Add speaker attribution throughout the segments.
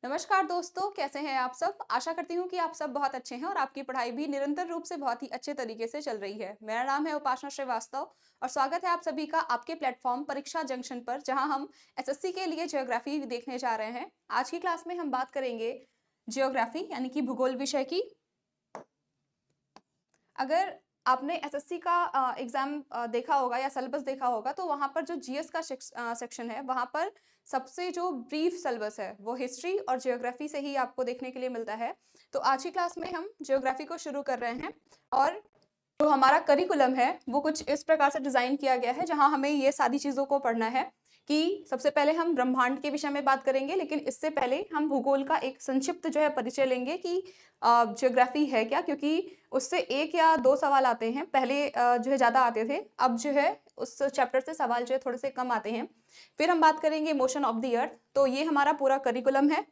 Speaker 1: नमस्कार दोस्तों, कैसे हैं आप सब। आशा करती हूँ कि आप सब बहुत अच्छे हैं और आपकी पढ़ाई भी निरंतर रूप से बहुत ही अच्छे तरीके से चल रही है। मेरा नाम है उपासना श्रीवास्तव और स्वागत है आप सभी का आपके प्लेटफॉर्म परीक्षा जंक्शन पर, जहां हम एसएससी के लिए ज्योग्राफी देखने जा रहे हैं। आज की क्लास में हम बात करेंगे ज्योग्राफी यानी कि भूगोल विषय की। अगर आपने एसएससी का एग्जाम देखा होगा या सिलेबस देखा होगा, तो वहाँ पर जो जीएस का सेक्शन है, वहाँ पर सबसे जो ब्रीफ सिलेबस है वो हिस्ट्री और ज्योग्राफी से ही आपको देखने के लिए मिलता है। तो आज की क्लास में हम ज्योग्राफी को शुरू कर रहे हैं और जो हमारा करिकुलम है वो कुछ इस प्रकार से डिज़ाइन किया गया है, जहाँ हमें ये सारी चीज़ों को पढ़ना है कि सबसे पहले हम ब्रह्मांड के विषय में बात करेंगे, लेकिन इससे पहले हम भूगोल का एक संक्षिप्त जो है परिचय लेंगे कि ज्योग्राफी है क्या, क्योंकि उससे 1 या 2 सवाल आते हैं। पहले जो है ज़्यादा आते थे, अब जो है उस चैप्टर से सवाल जो है थोड़े से कम आते हैं। फिर हम बात करेंगे मोशन ऑफ द अर्थ। तो ये हमारा पूरा करिकुलम है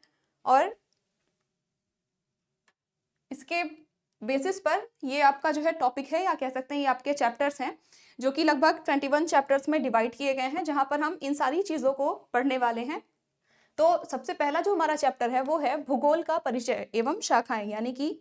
Speaker 1: और इसके बेसिस पर ये आपका जो है टॉपिक है, या कह सकते हैं ये आपके चैप्टर्स हैं, जो कि लगभग 21 चैप्टर्स में डिवाइड किए गए हैं, जहाँ पर हम इन सारी चीज़ों को पढ़ने वाले हैं। तो सबसे पहला जो हमारा चैप्टर है वो है भूगोल का परिचय एवं शाखाएं, यानी कि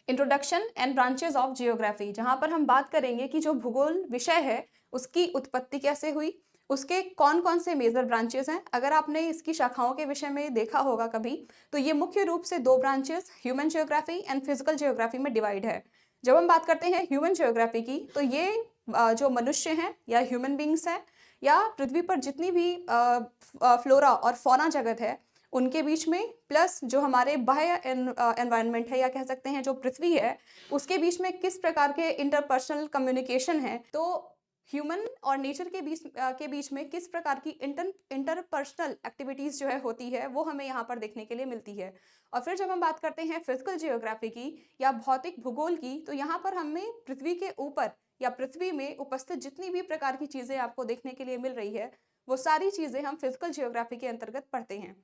Speaker 1: introduction and branches of geography, जहाँ पर हम बात करेंगे कि जो भूगोल विषय है उसकी उत्पत्ति कैसे हुई, उसके कौन कौन से मेजर ब्रांचेस हैं। अगर आपने इसकी शाखाओं के विषय में देखा होगा कभी, तो ये मुख्य रूप से 2 branches human geography and physical geography में डिवाइड है। जब हम बात करते हैं ह्यूमन जियोग्राफी की, तो ये जो मनुष्य हैं या ह्यूमन बींग्स हैं या पृथ्वी पर जितनी भी फ्लोरा और फौना जगत है उनके बीच में, प्लस जो हमारे बाह्य एनवायरनमेंट है या कह सकते हैं जो पृथ्वी है उसके बीच में किस प्रकार के इंटरपर्सनल कम्युनिकेशन है, तो ह्यूमन और नेचर के बीच में किस प्रकार की इंटरपर्सनल एक्टिविटीज जो है होती है, वो हमें यहाँ पर देखने के लिए मिलती है। और फिर जब हम बात करते हैं फिजिकल जियोग्राफी की या भौतिक भूगोल की, तो यहाँ पर हमें पृथ्वी के ऊपर या पृथ्वी में उपस्थित जितनी भी प्रकार की चीजें आपको देखने के लिए मिल रही है, वो सारी चीजें हम फिजिकल जियोग्राफी के अंतर्गत पढ़ते हैं।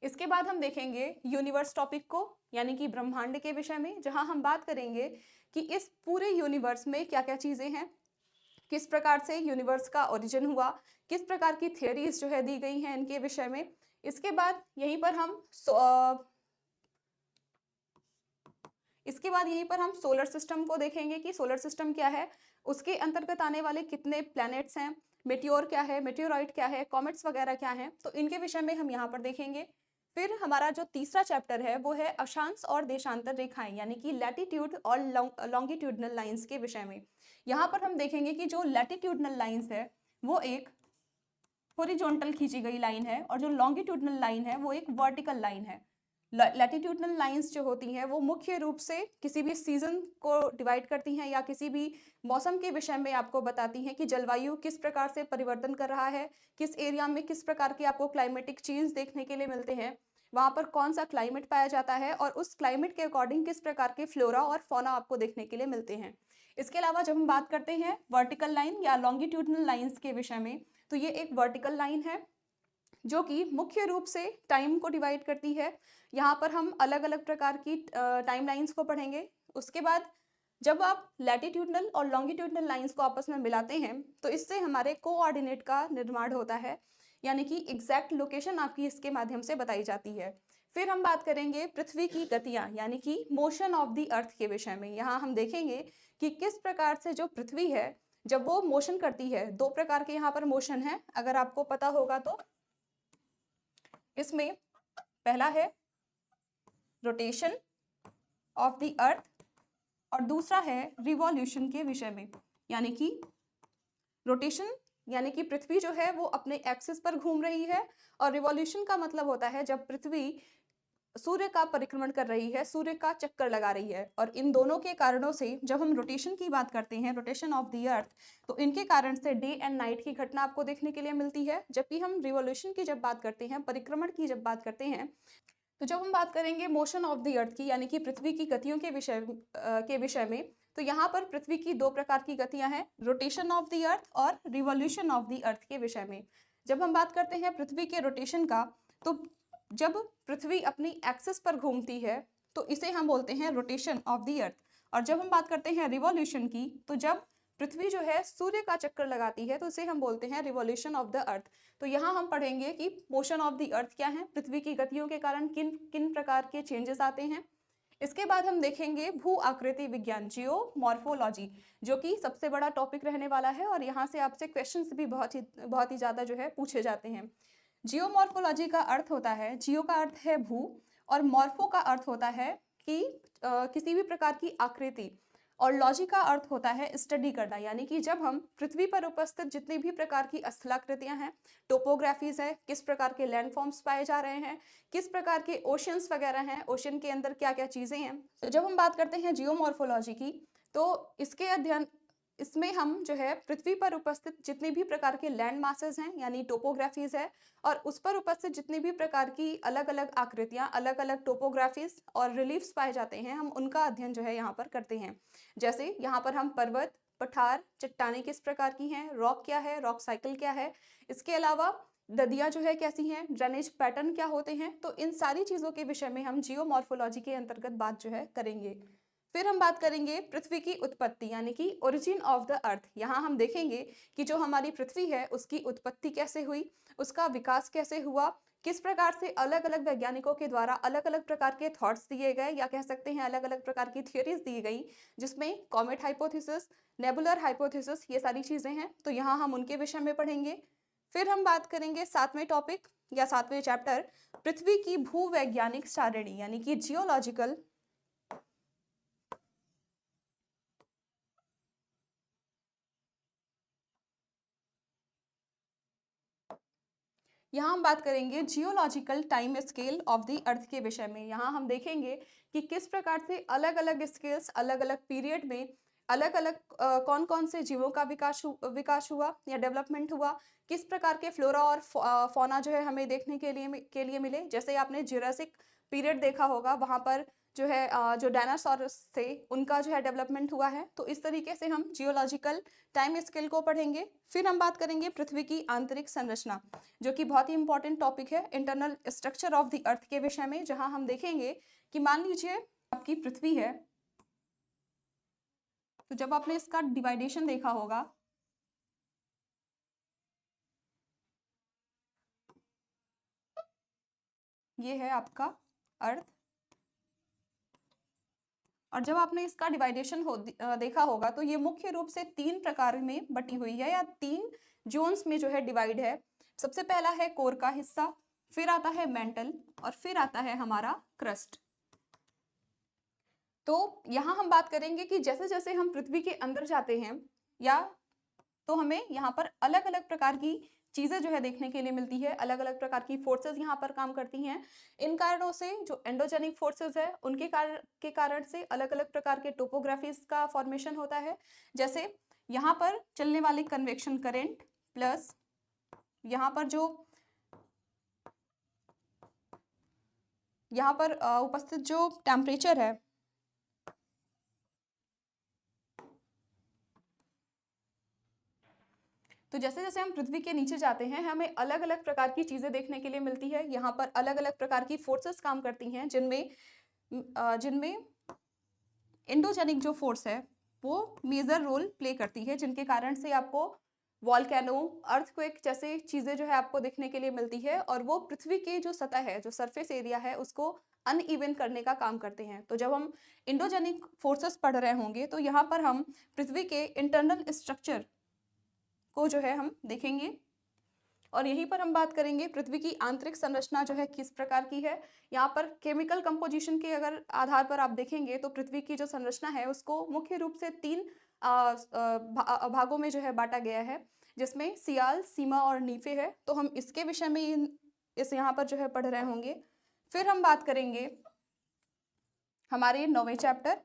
Speaker 1: इसके बाद हम देखेंगे यूनिवर्स टॉपिक को, यानी कि ब्रह्मांड के विषय में, जहां हम बात करेंगे कि इस पूरे यूनिवर्स में क्या क्या चीजें हैं, किस प्रकार से यूनिवर्स का ओरिजिन हुआ, किस प्रकार की थियरीज जो है दी गई हैं इनके विषय में। इसके बाद यहीं पर हम सोलर सिस्टम को देखेंगे कि सोलर सिस्टम क्या है, उसके अंतर्गत आने वाले कितने प्लैनेट्स हैं, मेटियोर क्या है, मेटियोराइट क्या है, कॉमेट्स वगैरह क्या हैं, तो इनके विषय में हम यहाँ पर देखेंगे। फिर हमारा जो तीसरा चैप्टर है वो है अक्षांश और देशांतर रेखाएं, यानी कि लैटिट्यूड और लॉन्गिट्यूडनल लाइंस के विषय में। यहाँ पर हम देखेंगे कि जो लैटिट्यूडनल लाइंस है वो एक हॉरिजॉन्टल खींची गई लाइन है और जो लॉन्गिट्यूडनल लाइन है वो एक वर्टिकल लाइन है। लैटिट्यूडनल लाइंस जो होती हैं वो मुख्य रूप से किसी भी सीजन को डिवाइड करती हैं या किसी भी मौसम के विषय में आपको बताती हैं कि जलवायु किस प्रकार से परिवर्तन कर रहा है, किस एरिया में किस प्रकार के आपको क्लाइमेटिक चेंज देखने के लिए मिलते हैं, वहाँ पर कौन सा क्लाइमेट पाया जाता है और उस क्लाइमेट के अकॉर्डिंग किस प्रकार के फ्लोरा और फौना आपको देखने के लिए मिलते हैं। इसके अलावा जब हम बात करते हैं वर्टिकल लाइन या लॉन्गिट्यूडनल लाइंस के विषय में, तो ये एक वर्टिकल लाइन है जो कि मुख्य रूप से टाइम को डिवाइड करती है। यहाँ पर हम अलग अलग प्रकार की टाइम लाइंस को पढ़ेंगे। उसके बाद जब आप लैटिट्यूडनल और लॉन्गिट्यूडनल लाइंस को आपस में मिलाते हैं तो इससे हमारे कोऑर्डिनेट का निर्माण होता है, यानी कि एग्जैक्ट लोकेशन आपकी इसके माध्यम से बताई जाती है। फिर हम बात करेंगे पृथ्वी की गतियाँ, यानी कि मोशन ऑफ द अर्थ के विषय में। यहाँ हम देखेंगे कि किस प्रकार से जो पृथ्वी है जब वो मोशन करती है, 2 प्रकार के यहाँ पर मोशन है अगर आपको पता होगा तो। इसमें पहला है रोटेशन ऑफ द अर्थ और दूसरा है रिवॉल्यूशन के विषय में। यानी कि रोटेशन यानी कि पृथ्वी जो है वो अपने एक्सिस पर घूम रही है, और रिवॉल्यूशन का मतलब होता है जब पृथ्वी सूर्य का परिक्रमण कर रही है, सूर्य का चक्कर लगा रही है। और इन दोनों के कारणों से जब हम रोटेशन की बात करते हैं, रोटेशन ऑफ द अर्थ, तो इनके कारण से डे एंड नाइट की घटना आपको देखने के लिए मिलती है। जबकि हम रिवॉल्यूशन की जब बात करते हैं, परिक्रमण की जब बात करते हैं, तो जब हम बात करेंगे मोशन ऑफ द अर्थ की, यानी कि पृथ्वी की गतियों के विषय में, तो यहाँ पर पृथ्वी की 2 प्रकार की गतियां हैं, रोटेशन ऑफ द अर्थ और रिवॉल्यूशन ऑफ द अर्थ के विषय में। जब हम बात करते हैं पृथ्वी के रोटेशन का, तो जब पृथ्वी अपनी एक्सिस पर घूमती है तो इसे हम बोलते हैं रोटेशन ऑफ द अर्थ। और जब हम बात करते हैं रिवॉल्यूशन की, तो जब पृथ्वी जो है सूर्य का चक्कर लगाती है, तो इसे हम बोलते हैं रिवॉल्यूशन ऑफ द अर्थ। तो यहाँ हम पढ़ेंगे कि मोशन ऑफ द अर्थ क्या है, पृथ्वी की गतियों के कारण किन किन प्रकार के चेंजेस आते हैं। इसके बाद हम देखेंगे भू आकृति विज्ञान, जियोमॉर्फोलॉजी, जो कि सबसे बड़ा टॉपिक रहने वाला है और यहाँ से आपसे क्वेश्चंस भी बहुत ही ज़्यादा जो है पूछे जाते हैं। जियोमॉर्फोलॉजी का अर्थ होता है, जियो का अर्थ है भू और मॉर्फो का अर्थ होता है कि किसी भी प्रकार की आकृति, और लॉजी का अर्थ होता है स्टडी करना, यानी कि जब हम पृथ्वी पर उपस्थित जितनी भी प्रकार की स्थलाकृतियां हैं, टोपोग्राफीज है, किस प्रकार के लैंडफॉर्म्स पाए जा रहे हैं, किस प्रकार के ओशंस वगैरह हैं, ओशन के अंदर क्या क्या चीजें हैं। तो जब हम बात करते हैं जियोमॉर्फोलॉजी की, तो इसके अध्ययन इसमें हम जो है पृथ्वी पर उपस्थित जितने भी प्रकार के लैंड मासेस हैं यानी टोपोग्राफीज है, और उस पर उपस्थित जितनी भी प्रकार की अलग अलग आकृतियां, अलग अलग टोपोग्राफीज और रिलीफ्स पाए जाते हैं, हम उनका अध्ययन जो है यहाँ पर करते हैं। जैसे यहाँ पर हम पर्वत, पठार, चट्टानें किस प्रकार की हैं, रॉक क्या है, रॉक साइकिल क्या है, इसके अलावा नदियाँ जो है कैसी हैं, ड्रेनेज पैटर्न क्या होते हैं, तो इन सारी चीज़ों के विषय में हम जियोमॉर्फोलॉजी के अंतर्गत बात जो है करेंगे। फिर हम बात करेंगे पृथ्वी की उत्पत्ति यानी कि ओरिजिन ऑफ द अर्थ। यहाँ हम देखेंगे कि जो हमारी पृथ्वी है उसकी उत्पत्ति कैसे हुई, उसका विकास कैसे हुआ, किस प्रकार से अलग अलग वैज्ञानिकों के द्वारा अलग अलग प्रकार के थॉट्स दिए गए, या कह सकते हैं अलग अलग प्रकार की थियरीज दी गई, जिसमें कॉमेट हाइपोथेसिस, नेबुलर हाइपोथेसिस, ये सारी चीजें हैं। तो यहाँ हम उनके विषय में पढ़ेंगे। फिर हम बात करेंगे 7वें टॉपिक या 7वें चैप्टर, पृथ्वी की भूवैज्ञानिक सारणी यानी कि जियोलॉजिकल। यहाँ हम बात करेंगे geological time scale of the earth के विषय में। यहाँ हम देखेंगे कि किस प्रकार से अलग अलग स्केल्स, अलग अलग पीरियड में अलग अलग कौन कौन से जीवों का विकास हुआ या डेवलपमेंट हुआ, किस प्रकार के फ्लोरा और फौना जो है हमें देखने के लिए मिले। जैसे आपने जुरासिक पीरियड देखा होगा, वहाँ पर जो है जो डायनासोरस थे उनका जो है डेवलपमेंट हुआ है। तो इस तरीके से हम जियोलॉजिकल टाइम स्केल को पढ़ेंगे। फिर हम बात करेंगे पृथ्वी की आंतरिक संरचना, जो कि बहुत ही इंपॉर्टेंट टॉपिक है, internal structure of the earth के विषय में, जहां हम देखेंगे कि मान लीजिए आपकी पृथ्वी है, तो जब आपने इसका डिवाइडेशन देखा होगा, ये है आपका अर्थ, और जब आपने इसका डिवाइडेशन देखा होगा तो ये मुख्य रूप से 3 प्रकार में बटी हुई है या 3 जोन्स में जो है डिवाइड है। सबसे पहला है कोर का हिस्सा, फिर आता है मेंटल, और फिर आता है हमारा क्रस्ट। तो यहाँ हम बात करेंगे कि जैसे जैसे हम पृथ्वी के अंदर जाते हैं या तो हमें यहाँ पर अलग अलग प्रकार की चीजें जो है देखने के लिए मिलती है, अलग अलग प्रकार की फोर्सेस यहाँ पर काम करती हैं। इन कारणों से जो एंडोजेनिक फोर्सेस है उनके कारण से अलग अलग प्रकार के टोपोग्राफीज का फॉर्मेशन होता है। जैसे यहाँ पर चलने वाले कन्वेक्शन करंट प्लस यहाँ पर जो यहाँ पर उपस्थित जो टेम्परेचर है, तो जैसे जैसे हम पृथ्वी के नीचे जाते हैं हमें अलग अलग प्रकार की चीजें देखने के लिए मिलती है। यहाँ पर अलग अलग प्रकार की फोर्सेस काम करती हैं, जिनमें एंडोजेनिक जो फोर्स है वो मेजर रोल प्ले करती है, जिनके कारण से आपको वॉल्केनो, अर्थक्वेक जैसे चीजें जो है आपको देखने के लिए मिलती है, और वो पृथ्वी की जो सतह है, जो सरफेस एरिया है, उसको अनइवन करने का काम करते हैं। तो जब हम एंडोजेनिक फोर्सेस पढ़ रहे होंगे तो यहाँ पर हम पृथ्वी के इंटरनल स्ट्रक्चर को जो है हम देखेंगे, और यहीं पर हम बात करेंगे पृथ्वी की आंतरिक संरचना जो है किस प्रकार की है। यहाँ पर केमिकल कंपोजिशन के अगर आधार पर आप देखेंगे तो पृथ्वी की जो संरचना है उसको मुख्य रूप से 3 भागों में जो है बांटा गया है, जिसमें सियाल, सीमा और नीफे है। तो हम इसके विषय में इस यहाँ पर जो है पढ़ रहे होंगे। फिर हम बात करेंगे हमारे 9वें चैप्टर,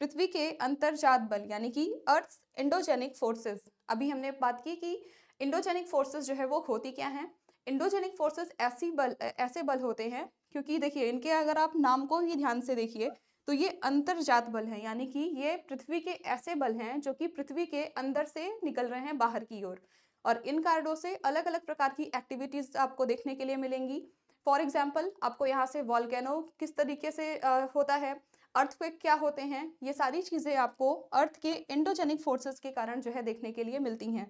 Speaker 1: पृथ्वी के अंतर्जात बल यानी कि अर्थ एंडोजेनिक फोर्सेस। अभी हमने बात की कि इंडोजेनिक फोर्सेस जो है वो होती क्या हैं। इंडोजेनिक फोर्सेस ऐसे बल होते हैं, क्योंकि देखिए इनके अगर आप नाम को ही ध्यान से देखिए तो ये अंतर्जात बल है, यानी कि ये पृथ्वी के ऐसे बल हैं जो कि पृथ्वी के अंदर से निकल रहे हैं बाहर की ओर, और इन कारणों से अलग अलग प्रकार की एक्टिविटीज आपको देखने के लिए मिलेंगी। फॉर एग्जाम्पल आपको यहाँ से वॉल्केनो किस तरीके से होता है, अर्थक्वेक क्या होते हैं, ये सारी चीज़ें आपको अर्थ के एंडोजेनिक फोर्सेस के कारण जो है देखने के लिए मिलती हैं।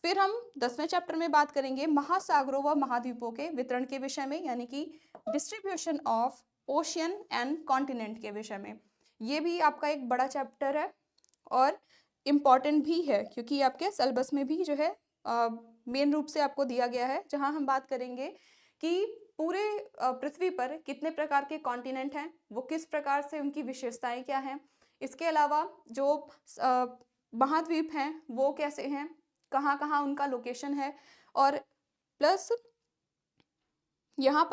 Speaker 1: फिर हम 10वें चैप्टर में बात करेंगे महासागरों व महाद्वीपों के वितरण के विषय में, यानी कि distribution of ocean and continent के विषय में। ये भी आपका एक बड़ा चैप्टर है और इम्पॉर्टेंट भी है, क्योंकि आपके सिलेबस में भी जो है मेन रूप से आपको दिया गया है, जहां हम बात करेंगे कि पूरे पृथ्वी पर कितने प्रकार के कॉन्टिनेंट हैं, वो किस प्रकार से उनकी विशेषताएं क्या हैं। इसके अलावा जो महाद्वीप हैं वो कैसे हैं, कहाँ कहाँ उनका लोकेशन है, और प्लस यहाँ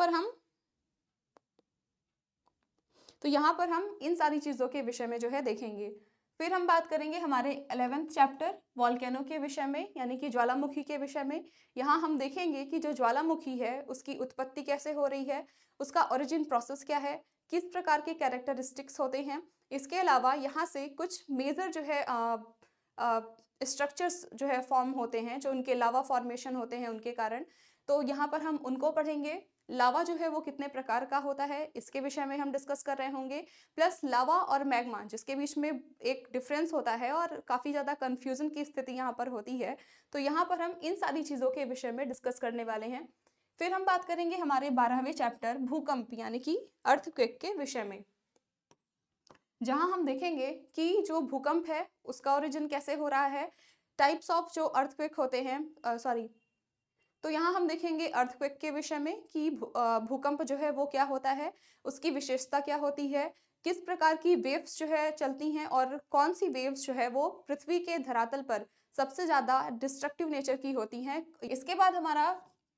Speaker 1: पर हम इन सारी चीज़ों के विषय में जो है देखेंगे। फिर हम बात करेंगे हमारे 11th चैप्टर वॉल्केनो के विषय में, यानी कि ज्वालामुखी के विषय में। यहाँ हम देखेंगे कि जो ज्वालामुखी है उसकी उत्पत्ति कैसे हो रही है, उसका ओरिजिन प्रोसेस क्या है, किस प्रकार के कैरेक्टरिस्टिक्स होते हैं। इसके अलावा यहाँ से कुछ मेजर जो है स्ट्रक्चर्स जो है फॉर्म होते हैं, जो उनके लावा फॉर्मेशन होते हैं उनके कारण, तो यहाँ पर हम उनको पढ़ेंगे। लावा जो है वो कितने प्रकार का होता है, इसके विषय में हम डिस्कस कर रहे होंगे। प्लस लावा और मैग्मा जिसके बीच में एक डिफरेंस होता है और काफ़ी ज़्यादा कन्फ्यूजन की स्थिति यहाँ पर होती है, तो यहाँ पर हम इन सारी चीज़ों के विषय में डिस्कस करने वाले हैं। फिर हम बात करेंगे हमारे 12वें चैप्टर भूकंप यानी कि अर्थक्वेक के विषय में, जहां हम देखेंगे कि जो भूकंप है उसका ओरिजिन कैसे हो रहा है, टाइप्स ऑफ जो अर्थक्वेक होते हैं, तो यहाँ हम देखेंगे अर्थक्वेक के विषय में कि भूकंप जो है वो क्या होता है, उसकी विशेषता क्या होती है, किस प्रकार की वेव्स जो है चलती हैं और कौन सी वेव्स जो है वो पृथ्वी के धरातल पर सबसे ज़्यादा डिस्ट्रक्टिव नेचर की होती हैं। इसके बाद हमारा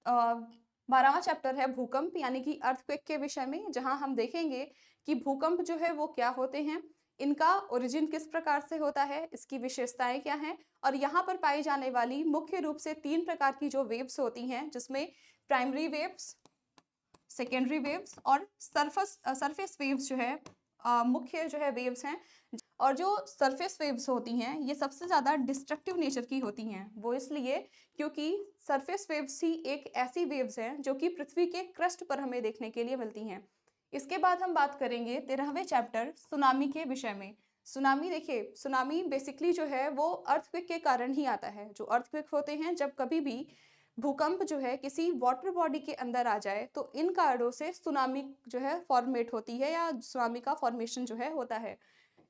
Speaker 1: 12वां चैप्टर है भूकंप यानी कि अर्थक्वेक के विषय में, जहाँ हम देखेंगे कि भूकंप जो है वो क्या होते हैं, इनका ओरिजिन किस प्रकार से होता है, इसकी विशेषताएं क्या हैं, और यहाँ पर पाई जाने वाली मुख्य रूप से 3 प्रकार की जो वेव्स होती हैं, जिसमें प्राइमरी वेव्स, सेकेंडरी वेव्स और सरफेस वेव्स जो है मुख्य जो है वेव्स हैं। और जो सरफेस वेव्स होती हैं ये सबसे ज़्यादा डिस्ट्रक्टिव नेचर की होती हैं, वो इसलिए क्योंकि सरफेस वेव्स ही एक ऐसी वेव्स हैं जो कि पृथ्वी के क्रस्ट पर हमें देखने के लिए मिलती हैं। इसके बाद हम बात करेंगे 13वें चैप्टर सुनामी के विषय में। सुनामी, देखिए सुनामी बेसिकली जो है वो अर्थक्वेक के कारण ही आता है। जो अर्थक्वेक होते हैं, जब कभी भी भूकंप जो है किसी वाटर बॉडी के अंदर आ जाए तो इन कारणों से सुनामी जो है फॉर्मेट होती है या सुनामी का फॉर्मेशन जो है होता है।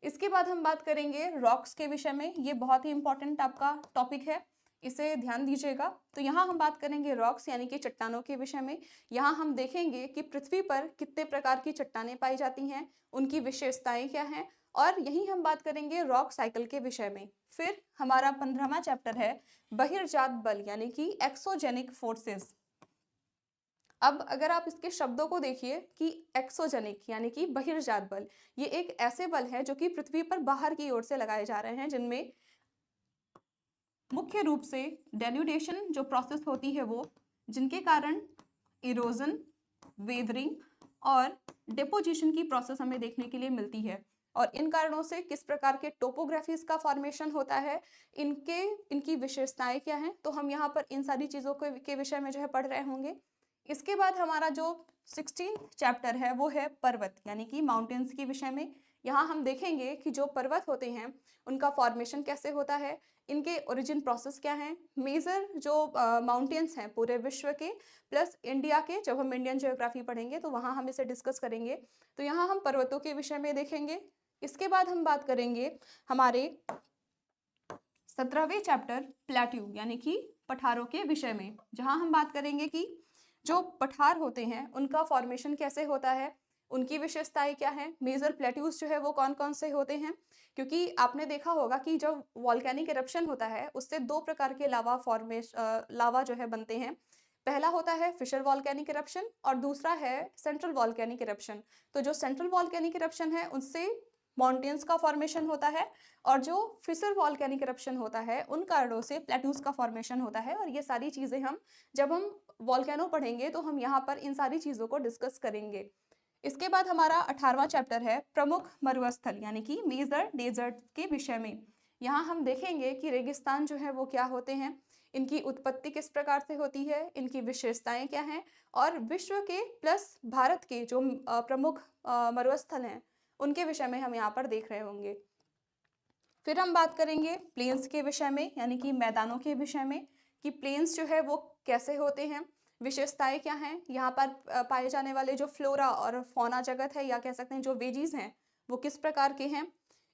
Speaker 1: इसके बाद हम बात करेंगे रॉक्स के विषय में। ये बहुत ही इंपॉर्टेंट आपका टॉपिक है, इसे ध्यान दीजिएगा। तो यहाँ हम बात करेंगे रॉक्स यानी कि चट्टानों के विषय में। यहाँ हम देखेंगे कि पृथ्वी पर कितने प्रकार की चट्टानें पाई जाती हैं, उनकी विशेषताएं क्या हैं, और यही हम बात करेंगे रॉक साइकिल के विषय में। फिर हमारा 15वां चैप्टर है बहिर्जात बल यानी कि एक्सोजेनिक फोर्सेस। अब अगर आप इसके शब्दों को देखिए कि एक्सोजेनिक यानी कि बहिर्जात बल, ये एक ऐसे बल है जो कि पृथ्वी पर बाहर की ओर से लगाए जा रहे हैं, जिनमें मुख्य रूप से डेन्यूडेशन जो प्रोसेस होती है वो, जिनके कारण इरोजन, वेदरिंग और डिपोजिशन की प्रोसेस हमें देखने के लिए मिलती है। और इन कारणों से किस प्रकार के टोपोग्राफीज का फॉर्मेशन होता है, इनकी विशेषताएं क्या हैं, तो हम यहाँ पर इन सारी चीज़ों के विषय में जो है पढ़ रहे होंगे। इसके बाद हमारा जो 16th चैप्टर है वो है पर्वत यानी कि माउंटेन्स के विषय में। यहाँ हम देखेंगे कि जो पर्वत होते हैं उनका फॉर्मेशन कैसे होता है, इनके ओरिजिन प्रोसेस क्या है, मेजर जो माउंटेन्स हैं पूरे विश्व के प्लस इंडिया के, जब हम इंडियन ज्योग्राफी पढ़ेंगे तो वहाँ हम इसे डिस्कस करेंगे। तो यहाँ हम पर्वतों के विषय में देखेंगे। इसके बाद हम बात करेंगे हमारे 17वें चैप्टर प्लेट्यू यानी कि पठारों के विषय में, जहाँ हम बात करेंगे कि जो पठार होते हैं उनका फॉर्मेशन कैसे होता है, उनकी विशेषताएं क्या हैं, मेजर प्लेट्यूज जो है वो कौन कौन से होते हैं। क्योंकि आपने देखा होगा कि जब वॉल्केनिक इरप्शन होता है उससे 2 प्रकार के लावा जो है बनते हैं। पहला होता है फिशर वॉल्केनिक इरप्शन और दूसरा है सेंट्रल वॉल्केनिक इरप्शन। तो जो सेंट्रल वॉल्केनिक इरप्शन है उनसे माउंटेन्स का फॉर्मेशन होता है, और जो फिशर वॉल्केनिक इरप्शन होता है उन कारणों से प्लेट्यूज का फॉर्मेशन होता है। और ये सारी चीज़ें हम जब हम वॉल्केनो पढ़ेंगे तो हम यहाँ पर इन सारी चीज़ों को डिस्कस करेंगे। इसके बाद हमारा 18वां चैप्टर है प्रमुख मरुस्थल यानी कि मेजर डेजर्ट के विषय में। यहाँ हम देखेंगे कि रेगिस्तान जो है वो क्या होते हैं, इनकी उत्पत्ति किस प्रकार से होती है, इनकी विशेषताएं क्या हैं, और विश्व के प्लस भारत के जो प्रमुख मरुस्थल हैं उनके विषय में हम यहाँ पर देख रहे होंगे। फिर हम बात करेंगे प्लेन्स के विषय में, यानी कि मैदानों के विषय में, कि प्लेन्स जो है वो कैसे होते हैं, विशेषताएं क्या हैं, यहाँ पर पाए जाने वाले जो फ्लोरा और फौना जगत है, या कह सकते हैं जो वेजीज हैं वो किस प्रकार के हैं।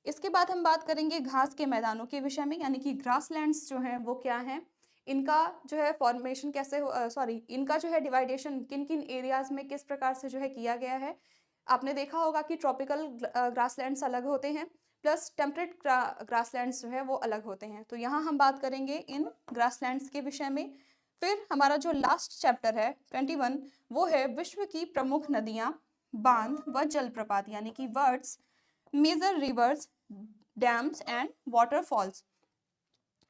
Speaker 1: इसके बाद हम बात करेंगे घास के मैदानों के विषय में, यानी कि ग्रासलैंड्स जो हैं वो क्या हैं, इनका जो है फॉर्मेशन कैसे इनका जो है डिवाइडेशन किन किन एरियाज में किस प्रकार से जो है किया गया है। आपने देखा होगा कि ट्रॉपिकल ग्रासलैंड्स अलग होते हैं, प्लस टेम्परेट ग्रासलैंड्स जो है वो अलग होते हैं। तो यहाँ हम बात करेंगे इन ग्रासलैंड्स के विषय में। फिर हमारा जो लास्ट चैप्टर है 21, वो है विश्व की प्रमुख नदियाँ, बांध व जलप्रपात, यानी कि words, major rivers, dams and waterfalls.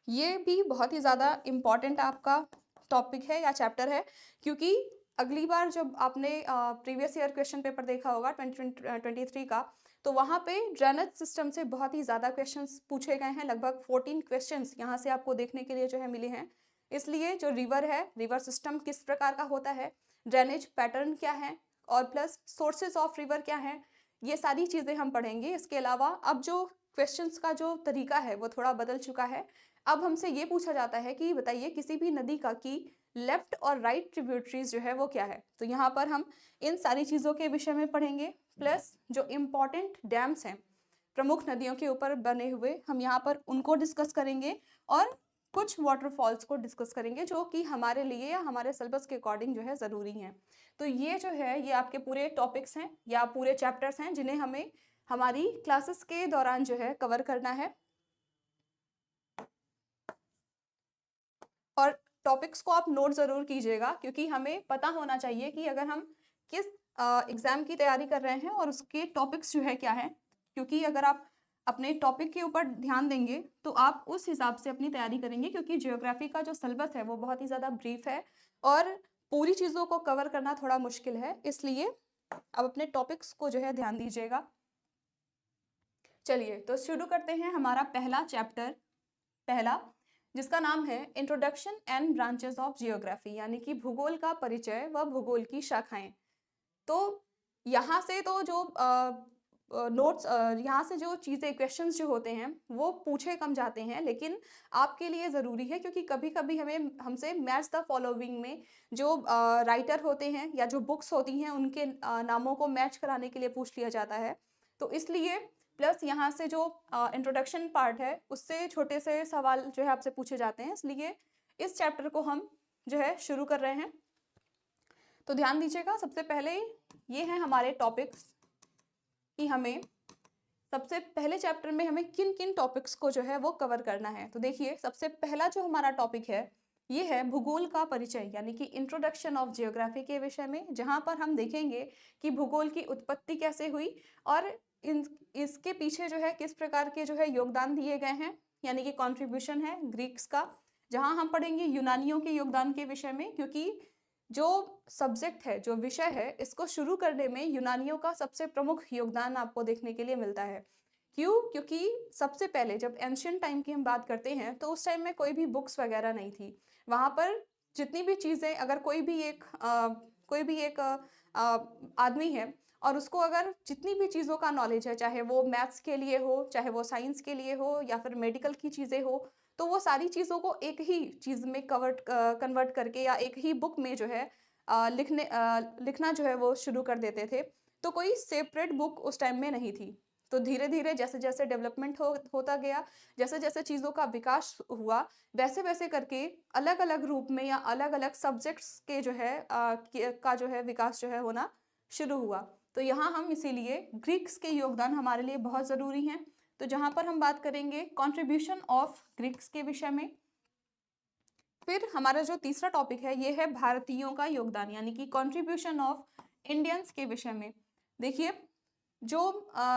Speaker 1: ये भी बहुत ही ज़्यादा इम्पॉर्टेंट आपका टॉपिक है या चैप्टर है, क्योंकि अगली बार जब आपने प्रीवियस ईयर क्वेश्चन पेपर देखा होगा 2023 का, तो वहाँ पे ड्रेनेज सिस्टम से बहुत ही ज़्यादा क्वेश्चंस पूछे गए हैं। लगभग 14 क्वेश्चंस यहाँ से आपको देखने के लिए जो है मिले हैं। इसलिए जो रिवर है, रिवर सिस्टम किस प्रकार का होता है, ड्रेनेज पैटर्न क्या है, और प्लस सोर्सेज ऑफ रिवर क्या है, ये सारी चीज़ें हम पढ़ेंगे। इसके अलावा अब जो क्वेश्चंस का जो तरीका है वो थोड़ा बदल चुका है। अब हमसे ये पूछा जाता है कि बताइए किसी भी नदी का की लेफ्ट और राइट ट्रिब्यूटरीज जो है वो क्या है। तो यहाँ पर हम इन सारी चीज़ों के विषय में पढ़ेंगे, प्लस जो इम्पॉर्टेंट डैम्स हैं प्रमुख नदियों के ऊपर बने हुए, हम यहाँ पर उनको डिस्कस करेंगे, और कुछ वाटरफॉल्स को डिस्कस करेंगे जो कि हमारे लिए या हमारे सिलेबस के अकॉर्डिंग जो है ज़रूरी हैं। तो ये जो है ये आपके पूरे टॉपिक्स हैं या पूरे चैप्टर्स हैं जिन्हें हमें हमारी क्लासेस के दौरान जो है कवर करना है। और टॉपिक्स को आप नोट ज़रूर कीजिएगा, क्योंकि हमें पता होना चाहिए कि अगर हम किस एग्ज़ाम की तैयारी कर रहे हैं और उसके टॉपिक्स जो है क्या है। क्योंकि अगर आप अपने टॉपिक के ऊपर ध्यान देंगे तो आप उस हिसाब से अपनी तैयारी करेंगे, क्योंकि ज्योग्राफी का जो सिलेबस है वो बहुत ही ज़्यादा ब्रीफ है और पूरी चीज़ों को कवर करना थोड़ा मुश्किल है। इसलिए अब अपने टॉपिक्स को जो है ध्यान दीजिएगा। चलिए तो शुरू करते हैं हमारा पहला चैप्टर, जिसका नाम है introduction and branches of geography, यानी कि भूगोल का परिचय व भूगोल की शाखाएं। तो यहाँ से तो जो नोट्स यहाँ से जो चीज़ें क्वेश्चंस जो होते हैं वो पूछे कम जाते हैं, लेकिन आपके लिए ज़रूरी है, क्योंकि कभी कभी हमसे मैच द फॉलोइंग में जो राइटर होते हैं या जो बुक्स होती हैं उनके नामों को मैच कराने के लिए पूछ लिया जाता है। तो इसलिए प्लस यहाँ से जो इंट्रोडक्शन पार्ट है उससे छोटे से सवाल जो है आपसे पूछे जाते हैं। इसलिए इस चैप्टर को हम जो है शुरू कर रहे हैं। तो ध्यान दीजिएगा, सबसे पहले ये हैं हमारे टॉपिक्स कि हमें सबसे पहले चैप्टर में हमें किन किन टॉपिक्स को जो है वो कवर करना है। तो देखिए, सबसे पहला जो हमारा टॉपिक है ये है भूगोल का परिचय, यानी कि इंट्रोडक्शन ऑफ जियोग्राफी के विषय में, जहाँ पर हम देखेंगे कि भूगोल की उत्पत्ति कैसे हुई और इसके पीछे जो है किस प्रकार के जो है योगदान दिए गए हैं, यानी कि कंट्रीब्यूशन है ग्रीक्स का। जहाँ हम पढ़ेंगे यूनानियों के योगदान के विषय में, क्योंकि जो सब्जेक्ट है, जो विषय है, इसको शुरू करने में यूनानियों का सबसे प्रमुख योगदान आपको देखने के लिए मिलता है। क्यों? क्योंकि सबसे पहले जब एंशियंट टाइम की हम बात करते हैं तो उस टाइम में कोई भी बुक्स वगैरह नहीं थी। वहाँ पर जितनी भी चीज़ें, अगर कोई भी एक आदमी है और उसको अगर जितनी भी चीज़ों का नॉलेज है, चाहे वो मैथ्स के लिए हो, चाहे वो साइंस के लिए हो, या फिर मेडिकल की चीज़ें हो, तो वो सारी चीज़ों को एक ही चीज़ में कन्वर्ट करके या एक ही बुक में जो है लिखना जो है वो शुरू कर देते थे। तो कोई सेपरेट बुक उस टाइम में नहीं थी। तो धीरे धीरे जैसे जैसे डेवलपमेंट होता गया, जैसे जैसे चीज़ों का विकास हुआ, वैसे वैसे करके अलग अलग रूप में या अलग अलग सब्जेक्ट्स के जो है का जो है विकास जो है होना शुरू हुआ। तो यहाँ हम इसीलिए ग्रीक्स के योगदान हमारे लिए बहुत ज़रूरी हैं। तो जहाँ पर हम बात करेंगे कंट्रीब्यूशन ऑफ ग्रीक्स के विषय में। फिर हमारा जो तीसरा टॉपिक है ये है भारतीयों का योगदान, यानी कि कंट्रीब्यूशन ऑफ इंडियंस के विषय में। देखिए, जो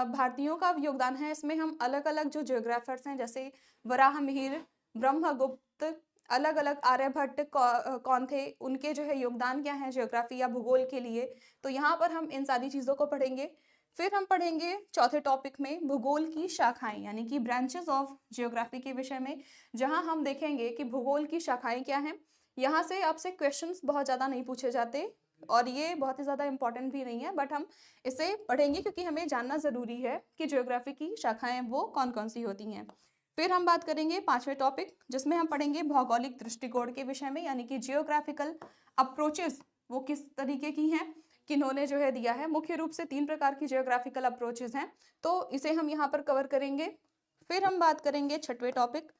Speaker 1: भारतीयों का योगदान है इसमें हम अलग अलग जो जियोग्राफर्स हैं, जैसे वराहमिहिर, ब्रह्मगुप्त, अलग अलग आर्यभट्ट कौन थे, उनके जो है योगदान क्या है ज्योग्राफी या भूगोल के लिए। तो यहाँ पर हम इन सारी चीज़ों को पढ़ेंगे। फिर हम पढ़ेंगे चौथे टॉपिक में भूगोल की शाखाएं, यानी कि ब्रांचेस ऑफ जियोग्राफी के विषय में, जहाँ हम देखेंगे कि भूगोल की शाखाएं क्या हैं। यहाँ से आपसे क्वेश्चंस बहुत ज़्यादा नहीं पूछे जाते, और ये बहुत ही ज़्यादा इंपॉर्टेंट भी नहीं है, बट हम इसे पढ़ेंगे क्योंकि हमें जानना ज़रूरी है कि ज्योग्राफी की शाखाएं वो कौन कौन सी होती हैं। फिर हम बात करेंगे 5वें टॉपिक, जिसमें हम पढ़ेंगे भौगोलिक दृष्टिकोण के विषय में, यानी कि जियोग्राफिकल अप्रोचेस वो किस तरीके की हैं, किन्होंने जो है दिया है। मुख्य रूप से 3 प्रकार की जियोग्राफिकल अप्रोचेस हैं, तो इसे हम यहाँ पर कवर करेंगे। फिर हम बात करेंगे 6वें टॉपिक,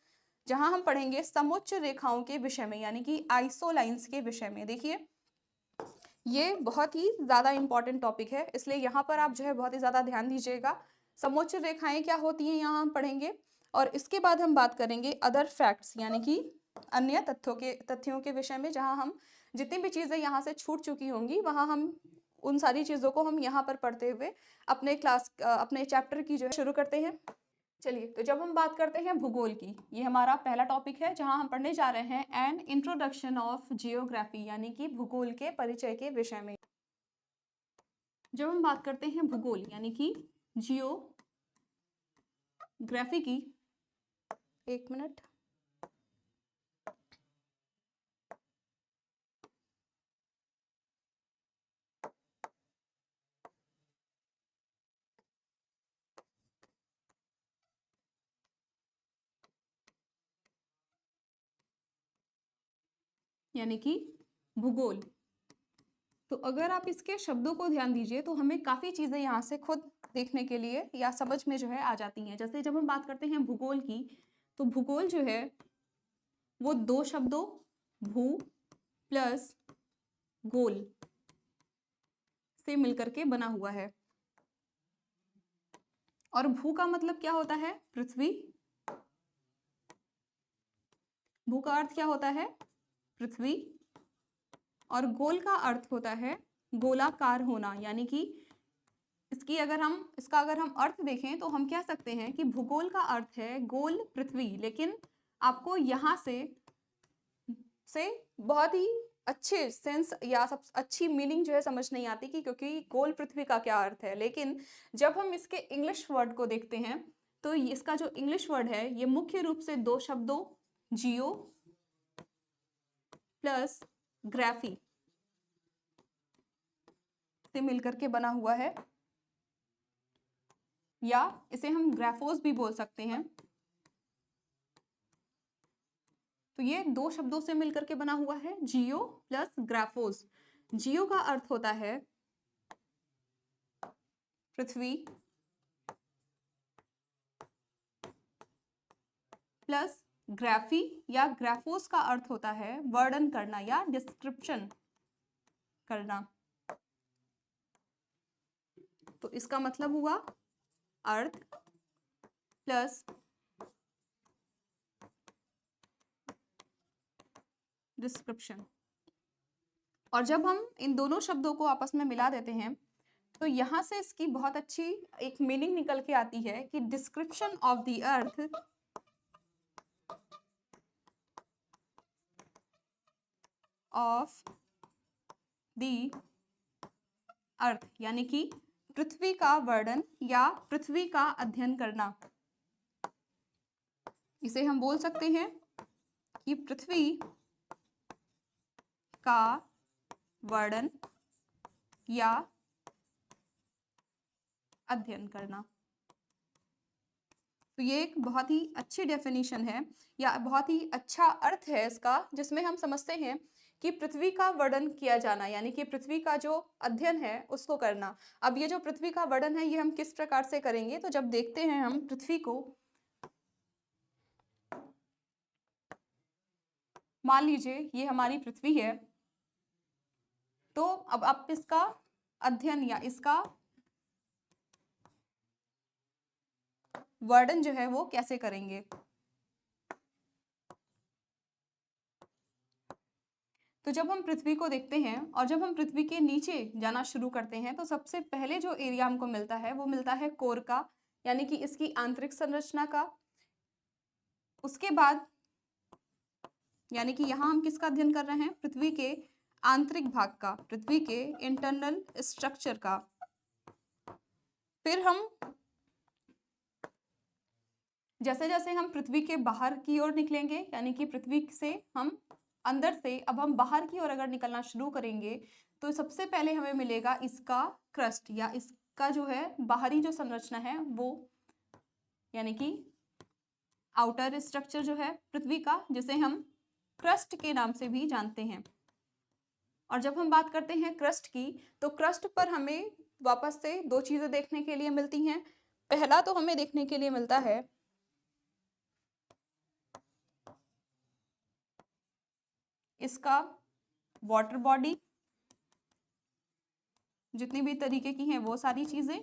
Speaker 1: जहाँ हम पढ़ेंगे समुच्च रेखाओं के विषय में, यानी कि आइसोलाइंस के विषय में। देखिए ये बहुत ही ज़्यादा इंपॉर्टेंट टॉपिक है, इसलिए यहाँ पर आप जो है बहुत ही ज़्यादा ध्यान दीजिएगा। समुच्च रेखाएं क्या होती हैं यहाँ हम पढ़ेंगे, और इसके बाद हम बात करेंगे अदर फैक्ट्स, यानी कि अन्य तथ्यों के विषय में, जहाँ हम जितनी भी चीज़ें यहाँ से छूट चुकी होंगी वहाँ हम उन सारी चीज़ों को हम यहाँ पर पढ़ते हुए अपने चैप्टर की जो है शुरू करते हैं। चलिए, तो जब हम बात करते हैं भूगोल की, ये हमारा पहला टॉपिक है जहां हम पढ़ने जा रहे हैं एन इंट्रोडक्शन ऑफ जियोग्राफी, यानी कि भूगोल के परिचय के विषय में। जब हम बात करते हैं भूगोल यानी कि जियोग्राफी की, एक मिनट, यानी कि भूगोल, तो अगर आप इसके शब्दों को ध्यान दीजिए तो हमें काफ़ी चीज़ें यहाँ से खुद देखने के लिए या समझ में जो है आ जाती हैं। जैसे जब हम बात करते हैं भूगोल की, तो भूगोल जो है वो 2 शब्दों भू प्लस गोल से मिलकर के बना हुआ है। और भू का मतलब क्या होता है? पृथ्वी। भू का अर्थ क्या होता है? पृथ्वी। और गोल का अर्थ होता है गोलाकार होना, यानी कि इसका अगर हम अर्थ देखें तो हम कह सकते हैं कि भूगोल का अर्थ है गोल पृथ्वी, लेकिन आपको यहाँ से बहुत ही अच्छे सेंस या सब अच्छी मीनिंग जो है समझ नहीं आती कि क्योंकि गोल पृथ्वी का क्या अर्थ है। लेकिन जब हम इसके इंग्लिश वर्ड को देखते हैं तो इसका जो इंग्लिश वर्ड है ये मुख्य रूप से 2 शब्दों जियो प्लस ग्राफी से मिलकर के बना हुआ है, या इसे हम ग्राफोस भी बोल सकते हैं। तो ये 2 शब्दों से मिलकर के बना हुआ है, जियो प्लस ग्राफोस। जियो का अर्थ होता है पृथ्वी प्लस ग्राफी या ग्राफोस का अर्थ होता है वर्णन करना या डिस्क्रिप्शन करना। तो इसका मतलब हुआ अर्थ प्लस डिस्क्रिप्शन। और जब हम इन दोनों शब्दों को आपस में मिला देते हैं तो यहां से इसकी बहुत अच्छी एक मीनिंग निकल के आती है कि description of the earth of the earth, यानी कि पृथ्वी का वर्णन या पृथ्वी का अध्ययन करना। इसे हम बोल सकते हैं कि पृथ्वी का वर्णन या अध्ययन करना। तो ये एक बहुत ही अच्छी डेफिनेशन है या बहुत ही अच्छा अर्थ है इसका, जिसमें हम समझते हैं कि पृथ्वी का वर्णन किया जाना, यानी कि पृथ्वी का जो अध्ययन है उसको करना। अब ये जो पृथ्वी का वर्णन है ये हम किस प्रकार से करेंगे, तो जब देखते हैं हम पृथ्वी को, मान लीजिए ये हमारी पृथ्वी है, तो अब आप इसका अध्ययन या इसका वर्णन जो है वो कैसे करेंगे। तो जब हम पृथ्वी को देखते हैं और जब हम पृथ्वी के नीचे जाना शुरू करते हैं तो सबसे पहले जो एरिया हमको मिलता है वो मिलता है कोर का, यानी कि इसकी आंतरिक संरचना का। उसके बाद यानी कि यहाँ हम किसका अध्ययन कर रहे हैं? पृथ्वी के आंतरिक भाग का, पृथ्वी के इंटरनल स्ट्रक्चर का। फिर हम जैसे जैसे हम पृथ्वी के बाहर की ओर निकलेंगे, यानी कि पृथ्वी से हम अंदर से अब हम बाहर की ओर अगर निकलना शुरू करेंगे तो सबसे पहले हमें मिलेगा इसका क्रस्ट, या इसका जो है बाहरी जो संरचना है वो, यानी कि आउटर स्ट्रक्चर जो है पृथ्वी का, जिसे हम क्रस्ट के नाम से भी जानते हैं। और जब हम बात करते हैं क्रस्ट की, तो क्रस्ट पर हमें वापस से दो चीजें देखने के लिए मिलती हैं। पहला तो हमें देखने के लिए मिलता है इसका वाटर बॉडी, जितनी भी तरीके की हैं वो सारी चीजें,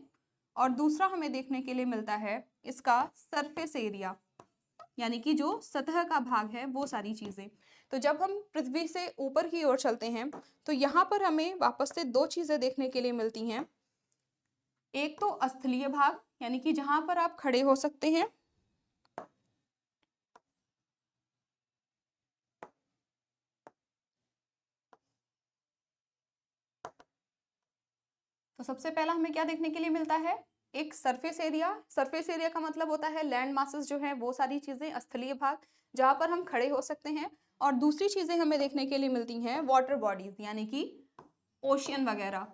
Speaker 1: और दूसरा हमें देखने के लिए मिलता है इसका सरफेस एरिया, यानी कि जो सतह का भाग है वो सारी चीजें। तो जब हम पृथ्वी से ऊपर की ओर चलते हैं तो यहाँ पर हमें वापस से दो चीजें देखने के लिए मिलती हैं। एक तो स्थलीय भाग, यानी कि जहां पर आप खड़े हो सकते हैं, तो सबसे पहला हमें क्या देखने के लिए मिलता है, एक सरफेस एरिया। सरफेस एरिया का मतलब होता है लैंड मासेस जो है वो सारी चीजें, स्थलीय भाग जहां पर हम खड़े हो सकते हैं। और दूसरी चीजें हमें देखने के लिए मिलती हैं वाटर बॉडीज, यानी कि ओशियन वगैरह।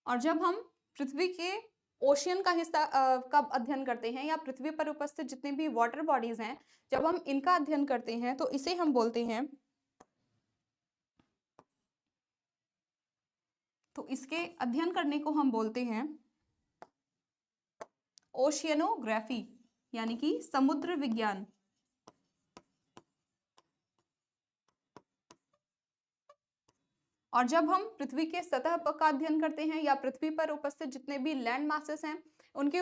Speaker 1: और जब हम पृथ्वी के ओशियन का हिस्सा का अध्ययन करते हैं, या पृथ्वी पर उपस्थित जितने भी वाटर बॉडीज हैं, जब हम इनका अध्ययन करते हैं तो इसे हम बोलते हैं, तो इसके अध्ययन करने को हम बोलते हैं ओशियनोग्राफी, यानी कि समुद्र विज्ञान। और जब हम पृथ्वी के सतह का अध्ययन करते हैं, या पृथ्वी पर उपस्थित जितने भी लैंड मासेस हैं उनके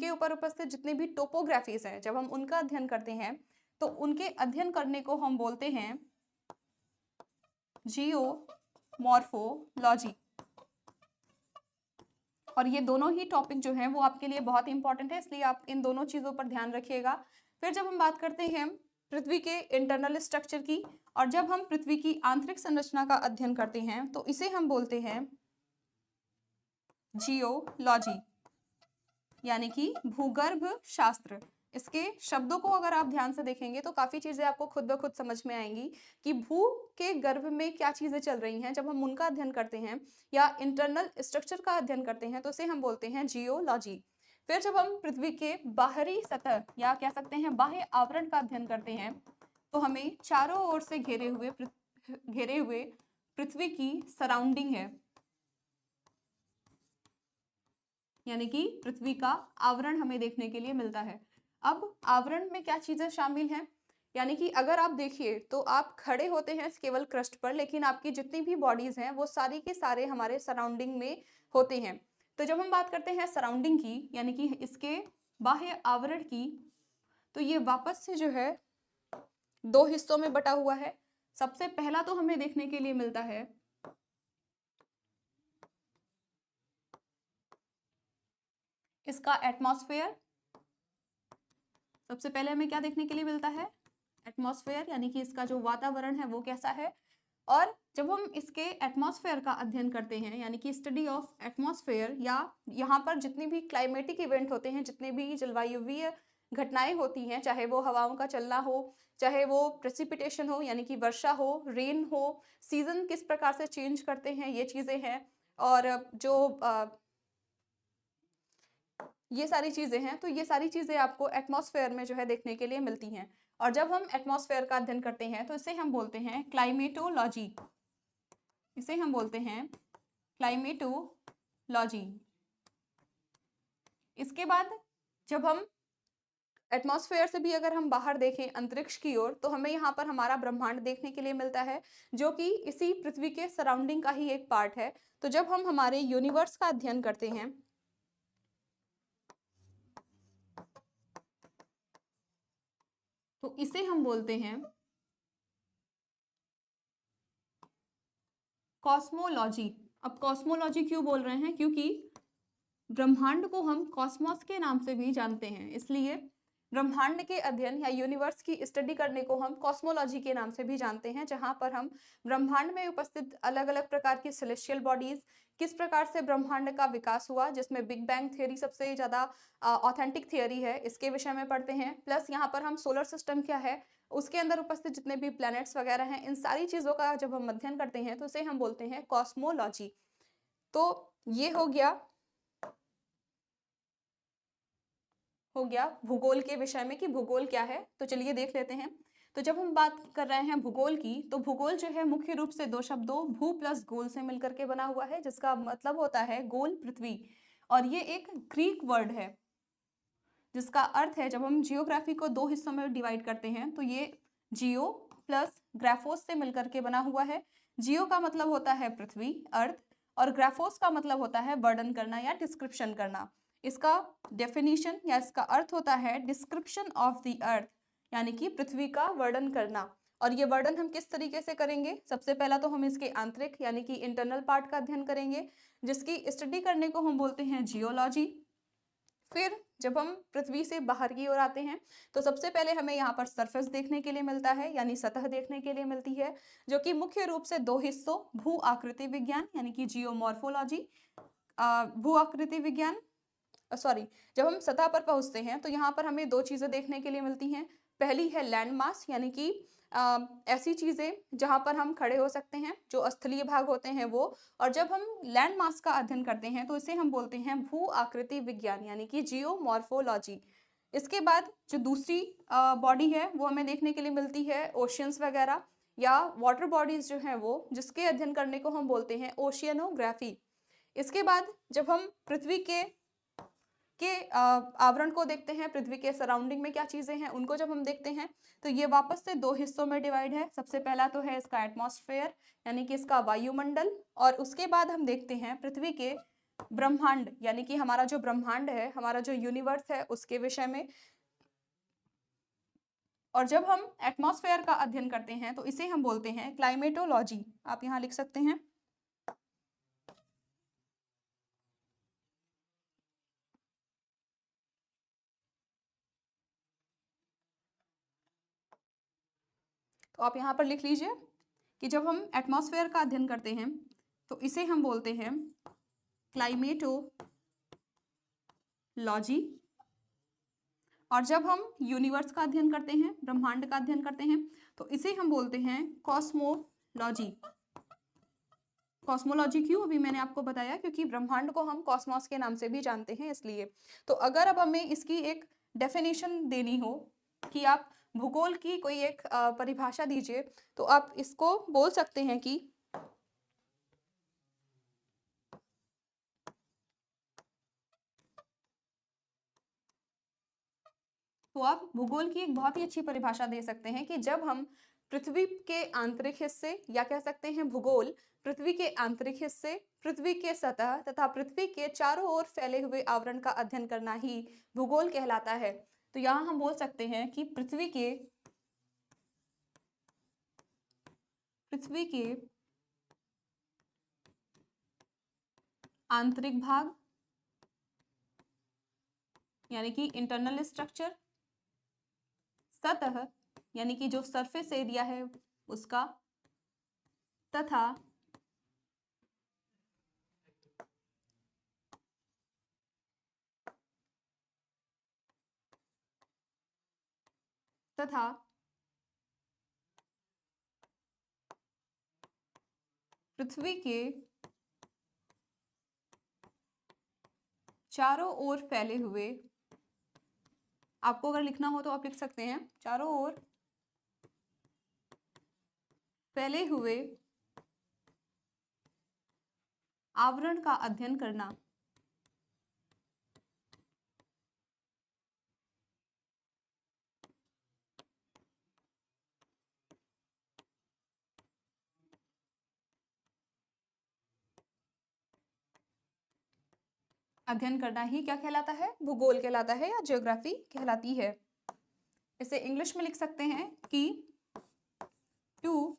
Speaker 1: ऊपर उपस्थित जितने भी टोपोग्राफीज हैं, जब हम उनका अध्ययन करते हैं तो उनके अध्ययन करने को हम बोलते हैं जियोमॉर्फोलॉजी। और ये दोनों ही टॉपिक जो हैं वो आपके लिए बहुत इंपॉर्टेंट है, इसलिए आप इन दोनों चीज़ों पर ध्यान रखिएगा। फिर जब हम बात करते हैं पृथ्वी के इंटरनल स्ट्रक्चर की, और जब हम पृथ्वी की आंतरिक संरचना का अध्ययन करते हैं तो इसे हम बोलते हैं जियोलॉजी, यानी कि भूगर्भ शास्त्र। इसके शब्दों को अगर आप ध्यान से देखेंगे तो काफ़ी चीज़ें आपको खुद ब खुद समझ में आएंगी कि भू के गर्भ में क्या चीज़ें चल रही हैं। जब हम उनका अध्ययन करते हैं या इंटरनल स्ट्रक्चर का अध्ययन करते हैं तो इसे हम बोलते हैं जियोलॉजी। फिर जब हम पृथ्वी के बाहरी सतह या कह सकते हैं बाह्य आवरण का अध्ययन करते हैं तो हमें चारों ओर से घेरे हुए पृथ्वी की सराउंडिंग है, यानी कि पृथ्वी का आवरण हमें देखने के लिए मिलता है। अब आवरण में क्या चीजें शामिल हैं, यानी कि अगर आप देखिए तो आप खड़े होते हैं केवल क्रस्ट पर, लेकिन आपकी जितनी भी बॉडीज हैं वो सारी के सारे हमारे सराउंडिंग में होते हैं। तो जब हम बात करते हैं सराउंडिंग की, यानी कि इसके बाह्य आवरण की, तो ये वापस से जो है दो हिस्सों में बटा हुआ है। सबसे पहला तो हमें देखने के लिए मिलता है इसका एटमॉस्फेयर। सबसे पहले हमें क्या देखने के लिए मिलता है, एटमॉस्फेयर, यानी कि इसका जो वातावरण है वो कैसा है। और जब हम इसके एटमॉस्फेयर का अध्ययन करते हैं, यानी कि स्टडी ऑफ एटमॉस्फेयर, या यहाँ पर जितने भी क्लाइमेटिक इवेंट होते हैं, जितने भी जलवायुवीय घटनाएं होती हैं, चाहे वो हवाओं का चलना हो, चाहे वो प्रेसिपिटेशन हो यानी कि वर्षा हो, रेन हो, सीजन किस प्रकार से चेंज करते हैं, ये चीज़ें हैं। और जो ये सारी चीज़ें हैं, तो ये सारी चीज़ें आपको एटमॉस्फेयर में जो है देखने के लिए मिलती हैं। और जब हम एटमॉस्फेयर का अध्ययन करते हैं तो इसे हम बोलते हैं क्लाइमेटोलॉजी। इसे हम बोलते हैं क्लाइमेटोलॉजी। इसके बाद जब हम एटमॉस्फेयर से भी अगर हम बाहर देखें अंतरिक्ष की ओर, तो हमें यहाँ पर हमारा ब्रह्मांड देखने के लिए मिलता है, जो कि इसी पृथ्वी के सराउंडिंग का ही एक पार्ट है। तो जब हम हमारे यूनिवर्स का अध्ययन करते हैं तो इसे हम बोलते हैं कॉस्मोलॉजी। अब कॉस्मोलॉजी क्यों बोल रहे हैं, क्योंकि ब्रह्मांड को हम कॉस्मोस के नाम से भी जानते हैं, इसलिए ब्रह्मांड के अध्ययन या यूनिवर्स की स्टडी करने को हम कॉस्मोलॉजी के नाम से भी जानते हैं, जहां पर हम ब्रह्मांड में उपस्थित अलग अलग प्रकार की सेलेस्टियल बॉडीज, किस प्रकार से ब्रह्मांड का विकास हुआ, जिसमें बिग बैंग थियरी सबसे ज़्यादा ऑथेंटिक थियरी है, इसके विषय में पढ़ते हैं। प्लस यहाँ पर हम सोलर सिस्टम क्या है, उसके अंदर उपस्थित जितने भी प्लैनेट्स वगैरह हैं, इन सारी चीज़ों का जब हम अध्ययन करते हैं तो इसे हम बोलते हैं कॉस्मोलॉजी। तो ये हो गया भूगोल के विषय में कि भूगोल क्या है। तो चलिए देख लेते हैं। तो जब हम बात कर रहे हैं भूगोल की, तो भूगोल जो है मुख्य रूप से दो शब्दों भू प्लस गोल से मिलकर के बना हुआ है, जिसका मतलब होता है गोल पृथ्वी। और ये एक ग्रीक वर्ड है जिसका अर्थ है, जब हम जियोग्राफी को दो हिस्सों में डिवाइड करते हैं तो ये जियो प्लस ग्राफोस से मिलकर के बना हुआ है। जियो का मतलब होता है पृथ्वी, अर्थ, और ग्राफोस का मतलब होता है वर्णन करना या डिस्क्रिप्शन करना। इसका डेफिनेशन या इसका अर्थ होता है डिस्क्रिप्शन ऑफ द अर्थ, यानी कि पृथ्वी का वर्णन करना। और ये वर्णन हम किस तरीके से करेंगे? सबसे पहला तो हम इसके आंतरिक यानी कि इंटरनल पार्ट का अध्ययन करेंगे, जिसकी स्टडी करने को हम बोलते हैं जियोलॉजी। फिर जब हम पृथ्वी से बाहर की ओर आते हैं तो सबसे पहले हमें यहाँ पर सरफेस देखने के लिए मिलता है, यानी सतह देखने के लिए मिलती है, जो कि मुख्य रूप से दो हिस्सों भू आकृति विज्ञान यानी कि जियोमॉर्फोलॉजी, भू आकृति विज्ञान, सॉरी, जब हम सतह पर पहुंचते हैं तो यहाँ पर हमें दो चीजें देखने के लिए मिलती हैं। पहली है लैंड मास, यानी कि ऐसी चीजें जहां पर हम खड़े हो सकते हैं, जो स्थलीय भाग होते हैं वो। और जब हम लैंड मास का अध्ययन करते हैं तो इसे हम बोलते हैं भू आकृति विज्ञान यानी कि जियोमॉर्फोलॉजी। इसके बाद जो दूसरी बॉडी है वो हमें देखने के लिए मिलती है ओशियंस वगैरह या वाटर बॉडीज जो हैं वो, जिसके अध्ययन करने को हम बोलते हैं ओशियनोग्राफी। इसके बाद जब हम पृथ्वी के आवरण को देखते हैं, पृथ्वी के सराउंडिंग में क्या चीजें हैं उनको जब हम देखते हैं तो ये वापस से दो हिस्सों में डिवाइड है। सबसे पहला तो है इसका एटमॉस्फेयर यानी कि इसका वायुमंडल, और उसके बाद हम देखते हैं पृथ्वी के ब्रह्मांड यानी कि हमारा जो ब्रह्मांड है, हमारा जो यूनिवर्स है उसके विषय में। और जब हम एटमॉस्फेयर का अध्ययन करते हैं तो इसे हम बोलते हैं क्लाइमेटोलॉजी। आप यहाँ लिख सकते हैं। तो आप यहाँ पर लिख लीजिए कि जब हम एटमॉस्फेयर का अध्ययन करते हैं तो इसे हम बोलते हैं क्लाइमेटोलॉजी। और जब हम यूनिवर्स का अध्ययन करते हैं, ब्रह्मांड का अध्ययन करते हैं, तो इसे हम बोलते हैं कॉस्मोलॉजी। कॉस्मोलॉजी क्यों? अभी मैंने आपको बताया, क्योंकि ब्रह्मांड को हम कॉस्मोस के नाम से भी जानते हैं, इसलिए। तो अगर अब हमें इसकी एक डेफिनेशन देनी हो कि आप भूगोल की कोई एक परिभाषा दीजिए, तो आप इसको बोल सकते हैं कि तो आप भूगोल की एक बहुत ही अच्छी परिभाषा दे सकते हैं कि जब हम पृथ्वी के आंतरिक हिस्से, या कह सकते हैं भूगोल पृथ्वी के आंतरिक हिस्से, पृथ्वी के सतह तथा पृथ्वी के चारों ओर फैले हुए आवरण का अध्ययन करना ही भूगोल कहलाता है। तो यहाँ हम बोल सकते हैं कि पृथ्वी के आंतरिक भाग यानी कि इंटरनल स्ट्रक्चर, सतह यानी कि जो सरफेस एरिया है उसका, तथा पृथ्वी के चारों ओर फैले हुए, आपको अगर लिखना हो तो आप लिख सकते हैं चारों ओर फैले हुए आवरण का अध्ययन करना। अध्ययन करना ही क्या कहलाता है? भूगोल कहलाता है या ज्योग्राफी कहलाती है। इसे इंग्लिश में लिख सकते हैं कि to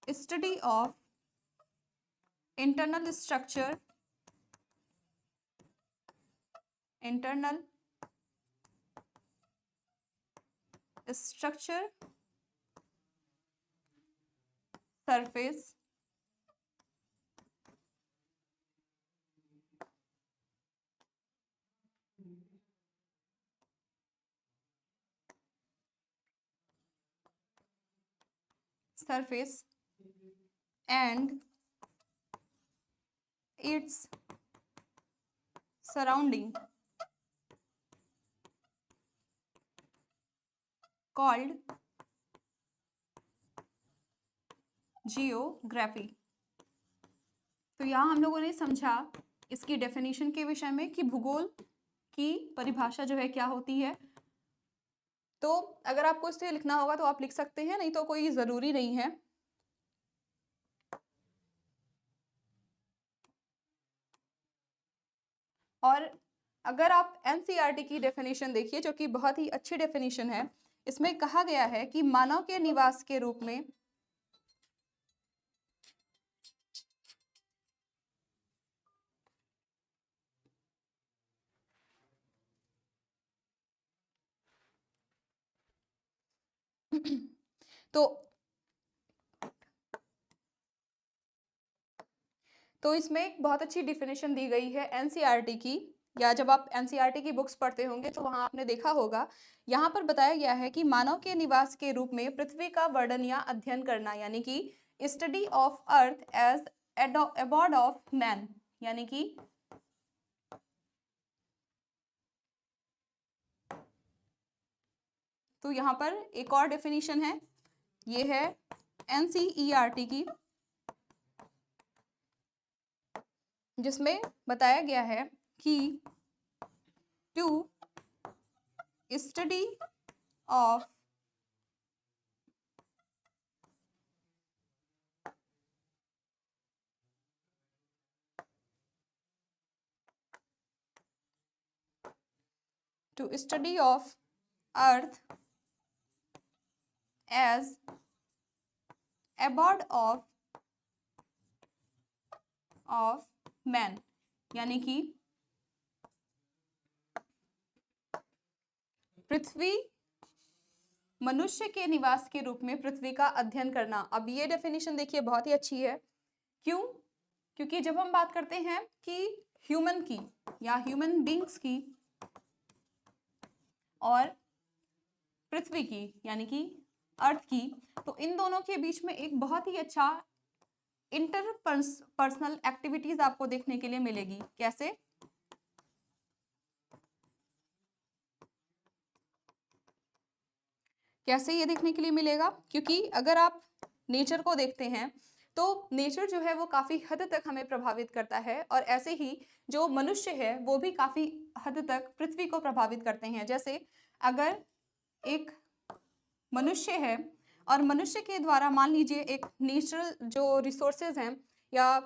Speaker 1: study of internal structure, surface, and its surrounding called geography. तो यहाँ हम लोगों ने समझा इसकी डेफिनेशन के विषय में कि भूगोल की परिभाषा जो है क्या होती है। तो अगर आपको इसे लिखना होगा तो आप लिख सकते हैं, नहीं तो कोई ज़रूरी नहीं है। और अगर आप एनसीईआरटी की डेफिनेशन देखिए, जो कि बहुत ही अच्छी डेफिनेशन है, इसमें कहा गया है कि मानव के निवास के रूप में तो इसमें एक बहुत अच्छी डिफिनेशन दी गई है एनसीईआरटी की, या जब आप एनसीईआरटी की बुक्स पढ़ते होंगे तो वहां आपने देखा होगा, यहाँ पर बताया गया है कि मानव के निवास के रूप में पृथ्वी का वर्णन या अध्ययन करना, यानी कि study of earth as abode of man, यानी कि तो यहाँ पर एक और डेफिनेशन है, ये है एनसीईआरटी की, जिसमें बताया गया है कि to study of earth as abode of man, यानी कि पृथ्वी मनुष्य के निवास के रूप में पृथ्वी का अध्ययन करना। अब ये डेफिनेशन देखिए बहुत ही अच्छी है। क्यों? क्योंकि जब हम बात करते हैं कि ह्यूमन की या ह्यूमन बींग्स की और पृथ्वी की यानी कि अर्थ की, तो इन दोनों के बीच में एक बहुत ही अच्छा इंटरपर्सनल एक्टिविटीज आपको देखने के लिए मिलेगी। कैसे? कैसे ये देखने के लिए मिलेगा? क्योंकि अगर आप नेचर को देखते हैं तो नेचर जो है वो काफ़ी हद तक हमें प्रभावित करता है, और ऐसे ही जो मनुष्य है वो भी काफ़ी हद तक पृथ्वी को प्रभावित करते हैं। जैसे अगर एक मनुष्य है और मनुष्य के द्वारा मान लीजिए एक नेचुरल जो रिसोर्सेज हैं या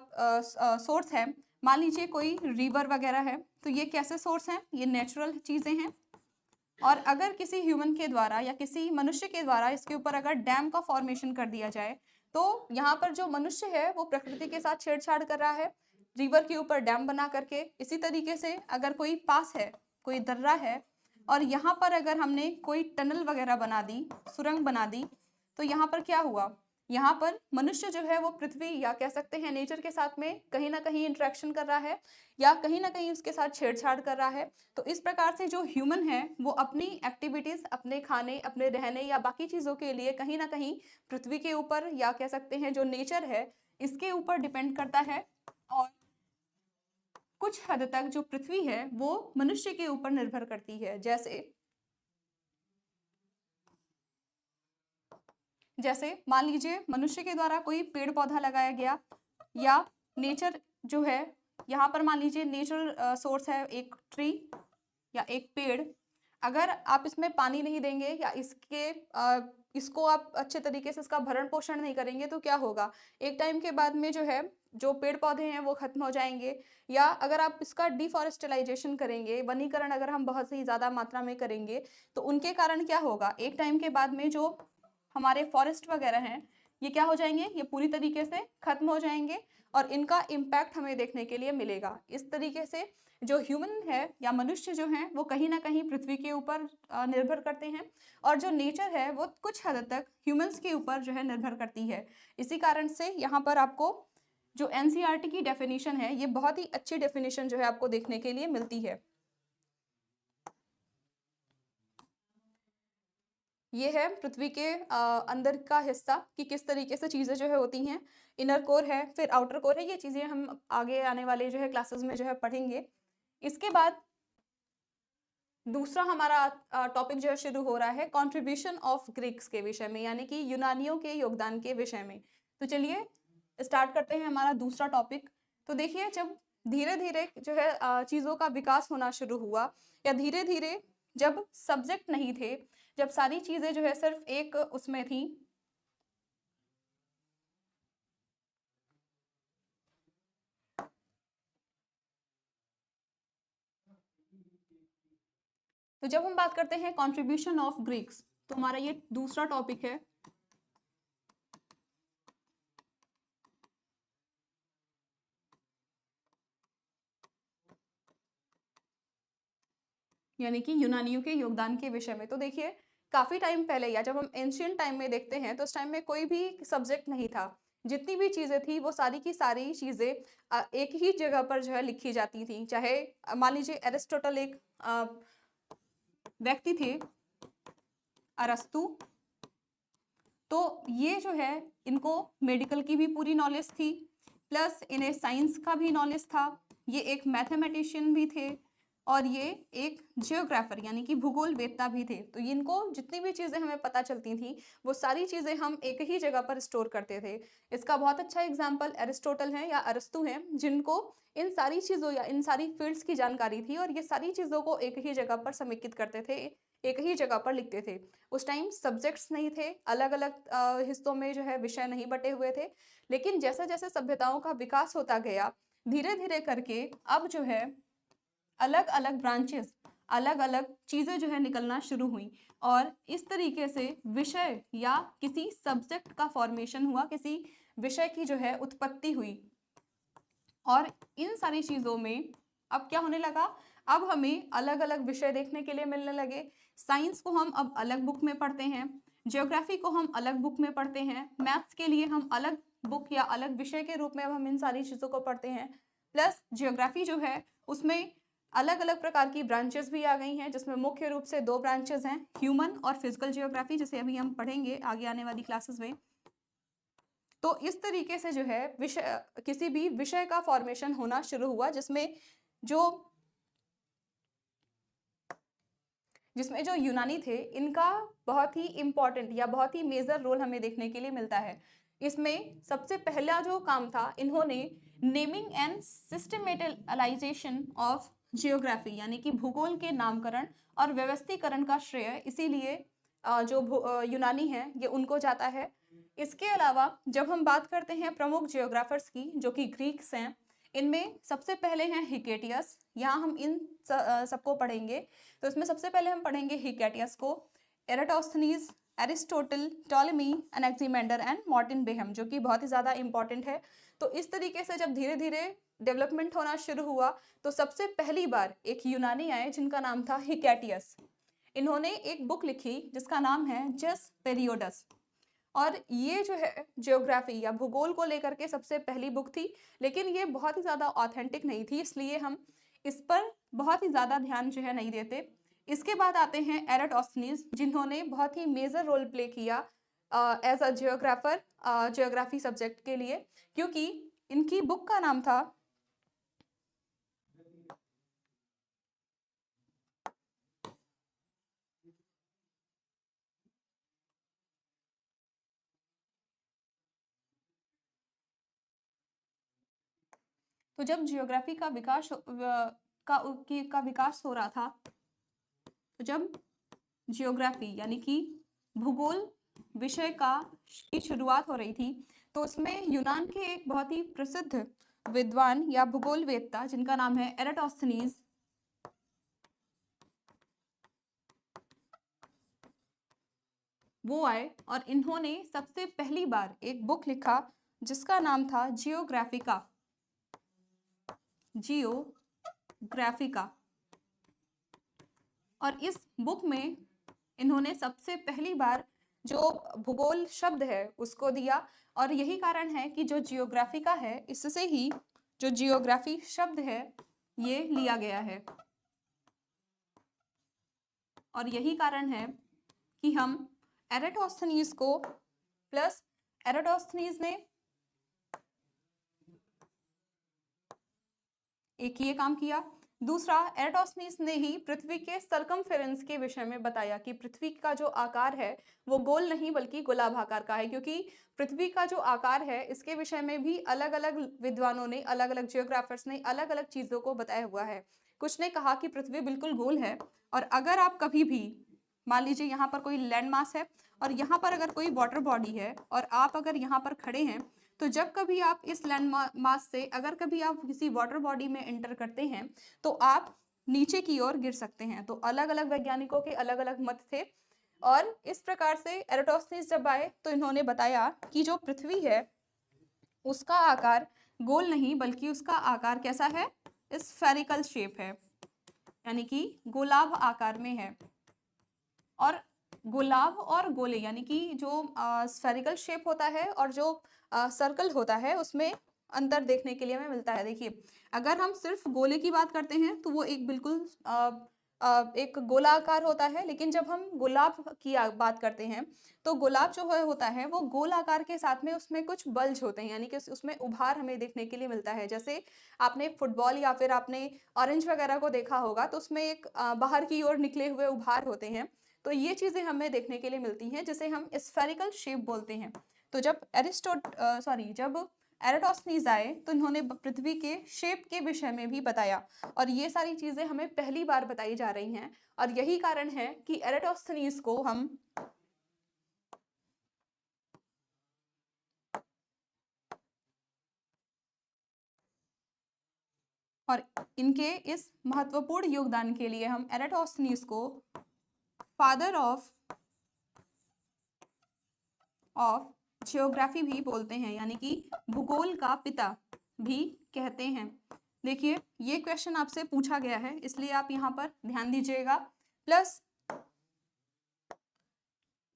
Speaker 1: सोर्स है, मान लीजिए कोई रिवर वगैरह है, तो ये कैसे सोर्स हैं? ये नेचुरल चीज़ें हैं। और अगर किसी ह्यूमन के द्वारा या किसी मनुष्य के द्वारा इसके ऊपर अगर डैम का फॉर्मेशन कर दिया जाए, तो यहाँ पर जो मनुष्य है वो प्रकृति के साथ छेड़छाड़ कर रहा है रिवर के ऊपर डैम बना करके। इसी तरीके से अगर कोई पास है, कोई दर्रा है, और यहाँ पर अगर हमने कोई टनल वगैरह बना दी, सुरंग बना दी, तो यहाँ पर क्या हुआ? यहाँ पर मनुष्य जो है वो पृथ्वी या कह सकते हैं नेचर के साथ में कहीं ना कहीं इंटरेक्शन कर रहा है या कहीं ना कहीं उसके साथ छेड़छाड़ कर रहा है। तो इस प्रकार से जो ह्यूमन है वो अपनी एक्टिविटीज, अपने खाने, अपने रहने या बाकी चीज़ों के लिए कहीं ना कहीं पृथ्वी के ऊपर या कह सकते हैं जो नेचर है इसके ऊपर डिपेंड करता है, और कुछ हद तक जो पृथ्वी है वो मनुष्य के ऊपर निर्भर करती है। जैसे मान लीजिए मनुष्य के द्वारा कोई पेड़ पौधा लगाया गया, या नेचर जो है यहाँ पर मान लीजिए नेचुरल सोर्स है एक ट्री या एक पेड़, अगर आप इसमें पानी नहीं देंगे या इसको आप अच्छे तरीके से इसका भरण पोषण नहीं करेंगे तो क्या होगा? एक टाइम के बाद में जो है जो पेड़ पौधे हैं वो खत्म हो जाएंगे। या अगर आप इसका डिफॉरेस्टलाइजेशन करेंगे, वनीकरण अगर हम बहुत ही ज़्यादा मात्रा में करेंगे, तो उनके कारण क्या होगा? एक टाइम के बाद में जो हमारे फॉरेस्ट वगैरह हैं ये क्या हो जाएंगे, ये पूरी तरीके से खत्म हो जाएंगे और इनका इम्पैक्ट हमें देखने के लिए मिलेगा। इस तरीके से जो ह्यूमन है या मनुष्य जो हैं वो कहीं ना कहीं पृथ्वी के ऊपर निर्भर करते हैं और जो नेचर है वो कुछ हद तक ह्यूमंस के ऊपर जो है निर्भर करती है। इसी कारण से यहाँ पर आपको जो एनसीईआरटी की डेफिनेशन है ये बहुत ही अच्छी डेफिनेशन जो है आपको देखने के लिए मिलती है। ये है पृथ्वी के अंदर का हिस्सा कि किस तरीके से चीज़ें जो है होती हैं। इनर कोर है, फिर आउटर कोर है। ये चीज़ें हम आगे आने वाले जो है क्लासेस में जो है पढ़ेंगे। इसके बाद दूसरा हमारा टॉपिक जो है शुरू हो रहा है कंट्रीब्यूशन ऑफ ग्रीक्स के विषय में, यानी कि यूनानियों के योगदान के विषय में। तो चलिए स्टार्ट करते हैं हमारा दूसरा टॉपिक। तो देखिए, जब धीरे धीरे जो है चीज़ों का विकास होना शुरू हुआ या धीरे धीरे जब सब्जेक्ट नहीं थे, जब सारी चीज़ें जो है सिर्फ एक उसमें थी, तो जब हम बात करते हैं कंट्रीब्यूशन ऑफ ग्रीक्स, तो हमारा ये दूसरा टॉपिक है। यानी कि यूनानियों के योगदान के विषय में। तो देखिए, काफी टाइम पहले या जब हम एंशियंट टाइम में देखते हैं तो उस टाइम में कोई भी सब्जेक्ट नहीं था। जितनी भी चीजें थी वो सारी की सारी चीजें एक ही जगह पर जो है लिखी जाती थी। चाहे मान लीजिए एरिस्टोटल एक व्यक्ति थे, अरस्तु, तो ये जो है इनको मेडिकल की भी पूरी नॉलेज थी, प्लस इन्हें साइंस का भी नॉलेज था। ये एक मैथमेटिशियन भी थे और ये एक जियोग्राफर यानी कि भूगोल वेत्ता भी थे। तो इनको जितनी भी चीज़ें हमें पता चलती थी वो सारी चीज़ें हम एक ही जगह पर स्टोर करते थे। इसका बहुत अच्छा एग्जाम्पल एरिस्टोटल है या अरस्तु हैं, जिनको इन सारी चीज़ों या इन सारी फील्ड्स की जानकारी थी और ये सारी चीज़ों को एक ही जगह पर समेकित करते थे, एक ही जगह पर लिखते थे। उस टाइम सब्जेक्ट्स नहीं थे, अलग अलग हिस्सों में जो है विषय नहीं बटे हुए थे। लेकिन जैसे जैसे सभ्यताओं का विकास होता गया, धीरे धीरे करके अब जो है अलग अलग ब्रांचेस, अलग अलग चीज़ें जो है निकलना शुरू हुई और इस तरीके से विषय या किसी सब्जेक्ट का फॉर्मेशन हुआ, किसी विषय की जो है उत्पत्ति हुई। और इन सारी चीज़ों में अब क्या होने लगा, अब हमें अलग अलग विषय देखने के लिए मिलने लगे। साइंस को हम अब अलग बुक में पढ़ते हैं, ज्योग्राफी को हम अलग बुक में पढ़ते हैं, मैथ्स के लिए हम अलग बुक या अलग विषय के रूप में अब हम इन सारी चीज़ों को पढ़ते हैं। प्लस ज्योग्राफी जो है उसमें अलग अलग प्रकार की ब्रांचेस भी आ गई हैं, जिसमें मुख्य रूप से 2 ब्रांचेस हैं, ह्यूमन और फिजिकल ज्योग्राफी, जिसे अभी हम पढ़ेंगे आगे आने वाली क्लासेस में। तो इस तरीके से जो है विषय, किसी भी विषय का फॉर्मेशन होना शुरू हुआ जिसमें जो यूनानी थे इनका बहुत ही इम्पॉर्टेंट या बहुत ही मेजर रोल हमें देखने के लिए मिलता है। इसमें सबसे पहला जो काम था, इन्होंने नेमिंग एंड सिस्टमेटलाइजेशन ऑफ जियोग्राफी यानी कि भूगोल के नामकरण और व्यवस्थीकरण का श्रेय इसीलिए जो यूनानी है ये उनको जाता है। इसके अलावा जब हम बात करते हैं प्रमुख जियोग्राफर्स की जो कि ग्रीक्स हैं, इनमें सबसे पहले हैं हिकेटियस। यहाँ हम इन सबको पढ़ेंगे। तो इसमें सबसे पहले हम पढ़ेंगे हिकेटियस को, Eratosthenes, Aristotle, Ptolemy, Anaximander and Martin Behaim, जो कि बहुत ही ज़्यादा इंपॉर्टेंट है। तो इस तरीके से जब धीरे धीरे डेवलपमेंट होना शुरू हुआ तो सबसे पहली बार एक यूनानी आए जिनका नाम था हिकेटियस। इन्होंने एक बुक लिखी जिसका नाम है जस पेरियोडस, और ये जो है ज्योग्राफी या भूगोल को लेकर के सबसे पहली बुक थी। लेकिन ये बहुत ही ज़्यादा ऑथेंटिक नहीं थी, इसलिए हम इस पर बहुत ही ज़्यादा ध्यान जो है नहीं देते। इसके बाद आते हैं एराटोस्थनीज, जिन्होंने बहुत ही मेजर रोल प्ले किया as a geographer geography subject के लिए, क्योंकि इनकी बुक का नाम था तो जब जियोग्राफी का विकास हो रहा था, तो जब जियोग्राफी यानी कि भूगोल विषय की शुरुआत हो रही थी, तो उसमें यूनान के एक बहुत ही प्रसिद्ध विद्वान या भूगोलवेत्ता जिनका नाम है एराटोस्थनीज, वो आए और इन्होंने सबसे पहली बार एक बुक लिखा जिसका नाम था जियोग्राफिका। जियोग्राफिका। और इस बुक में इन्होंने सबसे पहली बार जो भूगोल शब्द है उसको दिया, और यही कारण है कि जो जियोग्राफिका है इससे ही जो जियोग्राफी शब्द है ये लिया गया है। और यही कारण है कि हम एराटोस्थेनीज को प्लस एराटोस्थेनीज ने एक ये काम किया, दूसरा एराटोस्थेनीज ने ही पृथ्वी के सर्कमफेरेंस के विषय में बताया कि पृथ्वी का जो आकार है वो गोल नहीं बल्कि गोलाभाकार का है, क्योंकि पृथ्वी का जो आकार है इसके विषय में भी अलग अलग विद्वानों ने, अलग अलग जियोग्राफर्स ने अलग अलग चीजों को बताया हुआ है। कुछ ने कहा कि पृथ्वी बिल्कुल गोल है, और अगर आप कभी भी मान लीजिए यहाँ पर कोई लैंड मास है और यहाँ पर अगर कोई वाटर बॉडी है और आप अगर यहाँ पर खड़े हैं, तो जब कभी आप इस लैंड मास से अगर कभी आप किसी वाटर बॉडी में एंटर करते हैं तो आप नीचे की ओर गिर सकते हैं। तो अलग अलग वैज्ञानिकों के अलग अलग मत थे, और इस प्रकार से एराटोस्थेनीज जब आए तो इन्होंने बताया कि जो पृथ्वी है उसका आकार गोल नहीं बल्कि उसका आकार कैसा है, स्फेरिकल शेप है, यानी कि गोलाभ आकार में है। और गोलाभ और गोले यानी कि जो स्फेरिकल शेप होता है और जो सर्कल होता है उसमें अंतर देखने के लिए हमें मिलता है। देखिए, अगर हम सिर्फ गोले की बात करते हैं तो वो एक बिल्कुल एक गोलाकार होता है, लेकिन जब हम गुलाब की बात करते हैं तो गुलाब जो है होता है वो गोल आकार के साथ में उसमें कुछ बल्ज होते हैं, यानी कि उसमें उभार हमें देखने के लिए मिलता है। जैसे आपने फुटबॉल या फिर आपने ऑरेंज वगैरह को देखा होगा तो उसमें एक बाहर की ओर निकले हुए उभार होते हैं। तो ये चीजें हमें देखने के लिए मिलती हैं जिसे हम स्फेरिकल शेप बोलते हैं। तो जब जब एराटोस्थेनीज आए तो इन्होंने पृथ्वी के शेप के विषय में भी बताया, और ये सारी चीजें हमें पहली बार बताई जा रही हैं। और यही कारण है कि एराटोस्थेनीज को हम और इनके इस महत्वपूर्ण योगदान के लिए हम एराटोस्थेनीज को फादर ऑफ जियोग्राफी भी बोलते हैं, यानी कि भूगोल का पिता भी कहते हैं। देखिए, ये क्वेश्चन आपसे पूछा गया है इसलिए आप यहाँ पर ध्यान दीजिएगा। प्लस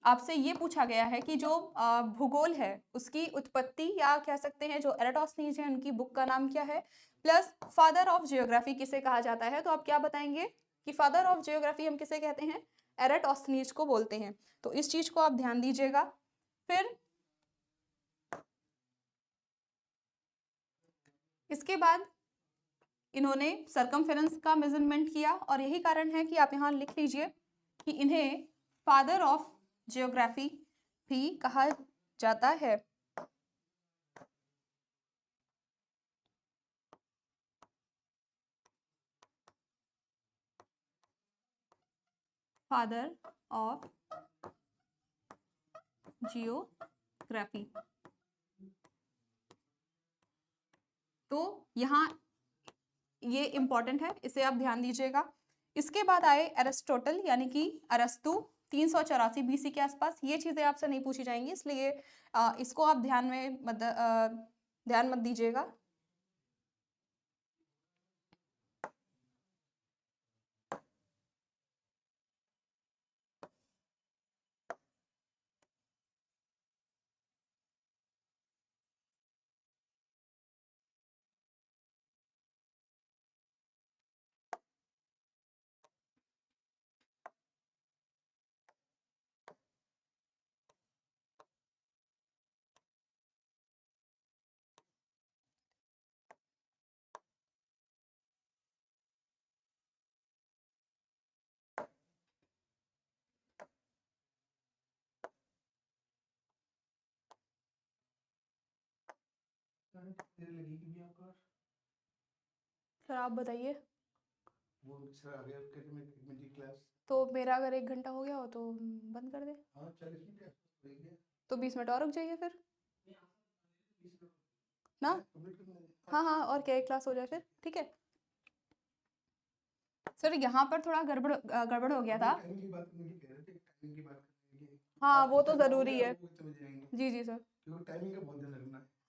Speaker 1: आपसे ये पूछा गया है कि जो भूगोल है उसकी उत्पत्ति, या कह सकते हैं जो एराटोस्थेनीज है उनकी बुक का नाम क्या है, प्लस फादर ऑफ जियोग्राफी किसे कहा जाता है। तो आप क्या बताएंगे कि फादर ऑफ जियोग्राफी हम किसे कहते हैं, एराटोस्थेनीज को बोलते हैं। तो इस चीज को आप ध्यान दीजिएगा। फिर इसके बाद इन्होंने सरकमफेरेंस का मेजरमेंट किया, और यही कारण है कि आप यहाँ लिख लीजिए कि इन्हें फादर ऑफ जियोग्राफी भी कहा जाता है। Father of geography. तो यहाँ ये इंपॉर्टेंट है, इसे आप ध्यान दीजिएगा। इसके बाद आए एरिस्टोटल यानी कि अरस्तु 384 बीसी के आसपास। ये चीजें आपसे नहीं पूछी जाएंगी इसलिए इसको आप ध्यान मत दीजिएगा। सर आप बताइए। तो मेरा अगर 1 घंटा हो गया हो तो बंद कर दे। तो 20 मिनट और रुक जाइए फिर ना। हाँ हाँ, और क्या, एक क्लास हो जाए फिर, ठीक है। सर यहाँ पर थोड़ा गड़बड़ हो गया था। हाँ वो तो जरूरी है। जी जी सर।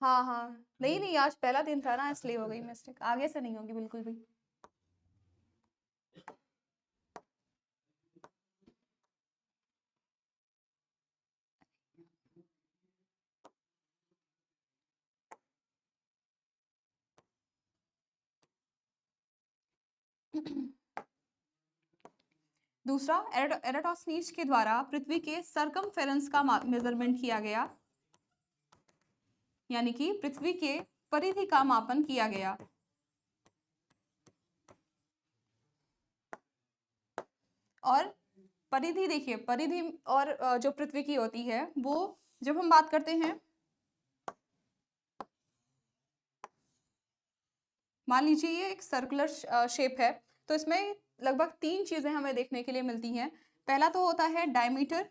Speaker 1: हाँ हाँ, नहीं नहीं आज पहला दिन था ना इसलिए हो गई मिस्टेक, आगे से नहीं होगी बिल्कुल भी। दूसरा, एराटोस्थेनीज के द्वारा पृथ्वी के सरकमफेरेंस का मेजरमेंट किया गया, यानी कि पृथ्वी के परिधि का मापन किया गया। और परिधि देखिए, परिधि और जो पृथ्वी की होती है वो, जब हम बात करते हैं, मान लीजिए ये एक सर्कुलर शेप है, तो इसमें लगभग 3 चीजें हमें देखने के लिए मिलती हैं। पहला तो होता है डायमीटर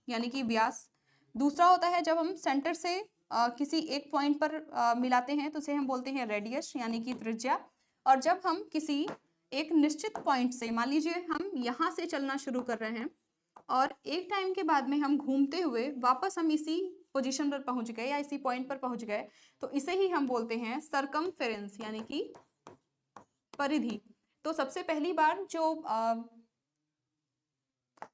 Speaker 1: यानी कि व्यास। दूसरा होता है जब हम सेंटर से किसी एक पॉइंट पर मिलाते हैं तो उसे हम बोलते हैं रेडियस यानी कि त्रिज्या। और जब हम किसी एक निश्चित पॉइंट से, मान लीजिए हम यहाँ से चलना शुरू कर रहे हैं और एक टाइम के बाद में हम घूमते हुए वापस हम इसी पोजीशन पर पहुंच गए या इसी पॉइंट पर पहुंच गए, तो इसे ही हम बोलते हैं सरकमफेरेंस यानी कि परिधि। तो सबसे पहली बार जो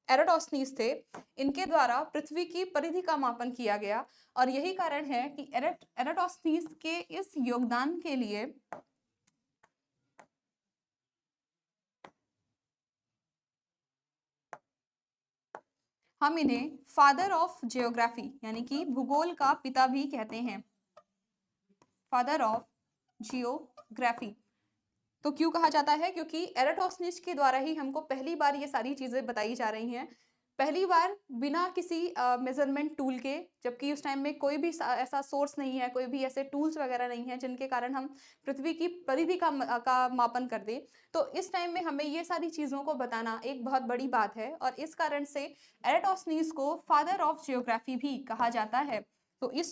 Speaker 1: एराटोस्थेनीज थे, इनके द्वारा पृथ्वी की परिधि का मापन किया गया। और यही कारण है कि एराटोस्थेनीज के इस योगदान के लिए हम इन्हें फादर ऑफ जियोग्राफी यानी कि भूगोल का पिता भी कहते हैं, फादर ऑफ जियोग्राफी। तो क्यों कहा जाता है? क्योंकि एराटोस्थेनीज के द्वारा ही हमको पहली बार ये सारी चीजें बताई जा रही हैं, पहली बार बिना किसी मेजरमेंट टूल के, जबकि उस टाइम में कोई भी ऐसा सोर्स नहीं है, कोई भी ऐसे टूल्स वगैरह नहीं है जिनके कारण हम पृथ्वी की परिधि का मापन कर दें। तो इस टाइम में हमें ये सारी चीज़ों को बताना एक बहुत बड़ी बात है, और इस कारण से एराटोस्थेनीज को फादर ऑफ जियोग्राफी भी कहा जाता है। तो इन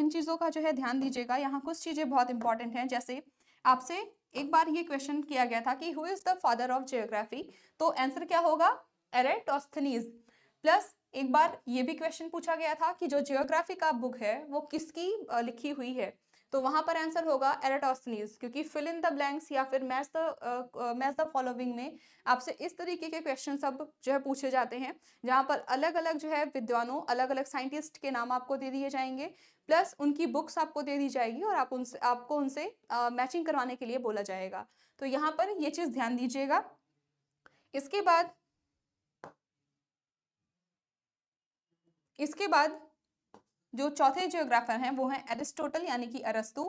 Speaker 1: चीज़ों का जो है ध्यान दीजिएगा। यहाँ कुछ चीज़ें बहुत इंपॉर्टेंट हैं, जैसे आपसे एक बार ये क्वेश्चन किया गया था कि who is the father of geography, तो आंसर क्या होगा? एराटोस्थेनीज। प्लस एक बार ये भी क्वेश्चन पूछा गया था कि जो जियोग्राफी का बुक है वो किसकी लिखी हुई है, तो वहां पर आंसर होगा एराटोस्थेनीज। क्योंकि फिल इन द ब्लैंक्स या फिर मैच द फॉलोइंग में आपसे इस तरीके के क्वेश्चन सब जो है पूछे जाते हैं, जहां पर अलग अलग जो है विद्वानों, अलग अलग साइंटिस्ट के नाम आपको दे दिए जाएंगे, प्लस उनकी बुक्स आपको दे दी जाएगी और आपको उनसे मैचिंग करवाने के लिए बोला जाएगा। तो यहाँ पर ये चीज ध्यान दीजिएगा। इसके बाद जो चौथे जियोग्राफर हैं वो हैं एरिस्टोटल यानी कि अरस्तु।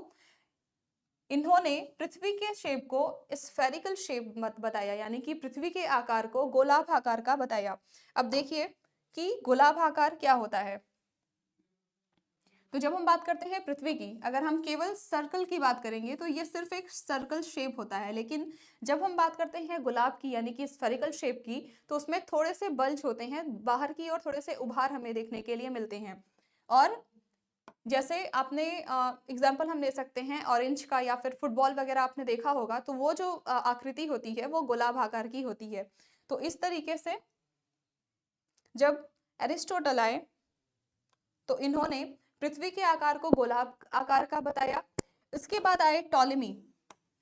Speaker 1: इन्होंने पृथ्वी के शेप को स्फेरिकल शेप मत बताया, यानी कि पृथ्वी के आकार को गोलाभ आकार का बताया। अब देखिए कि गोलाभ आकार क्या होता है। तो जब हम बात करते हैं पृथ्वी की, अगर हम केवल सर्कल की बात करेंगे तो ये सिर्फ एक सर्कल शेप होता है, लेकिन जब हम बात करते हैं गुलाब की यानी कि स्फेरिकल शेप की, तो उसमें थोड़े से बल्ज होते हैं बाहर की और थोड़े से उभार हमें देखने के लिए मिलते हैं। और जैसे आपने एग्जाम्पल हम ले सकते हैं ऑरेंज का, या फिर फुटबॉल वगैरह आपने देखा होगा, तो वो जो आकृति होती है वो गोलाभ आकार की होती है। तो इस तरीके से जब एरिस्टोटल आए तो इन्होंने पृथ्वी के आकार को गोलाभ आकार का बताया। इसके बाद आए टॉलेमी,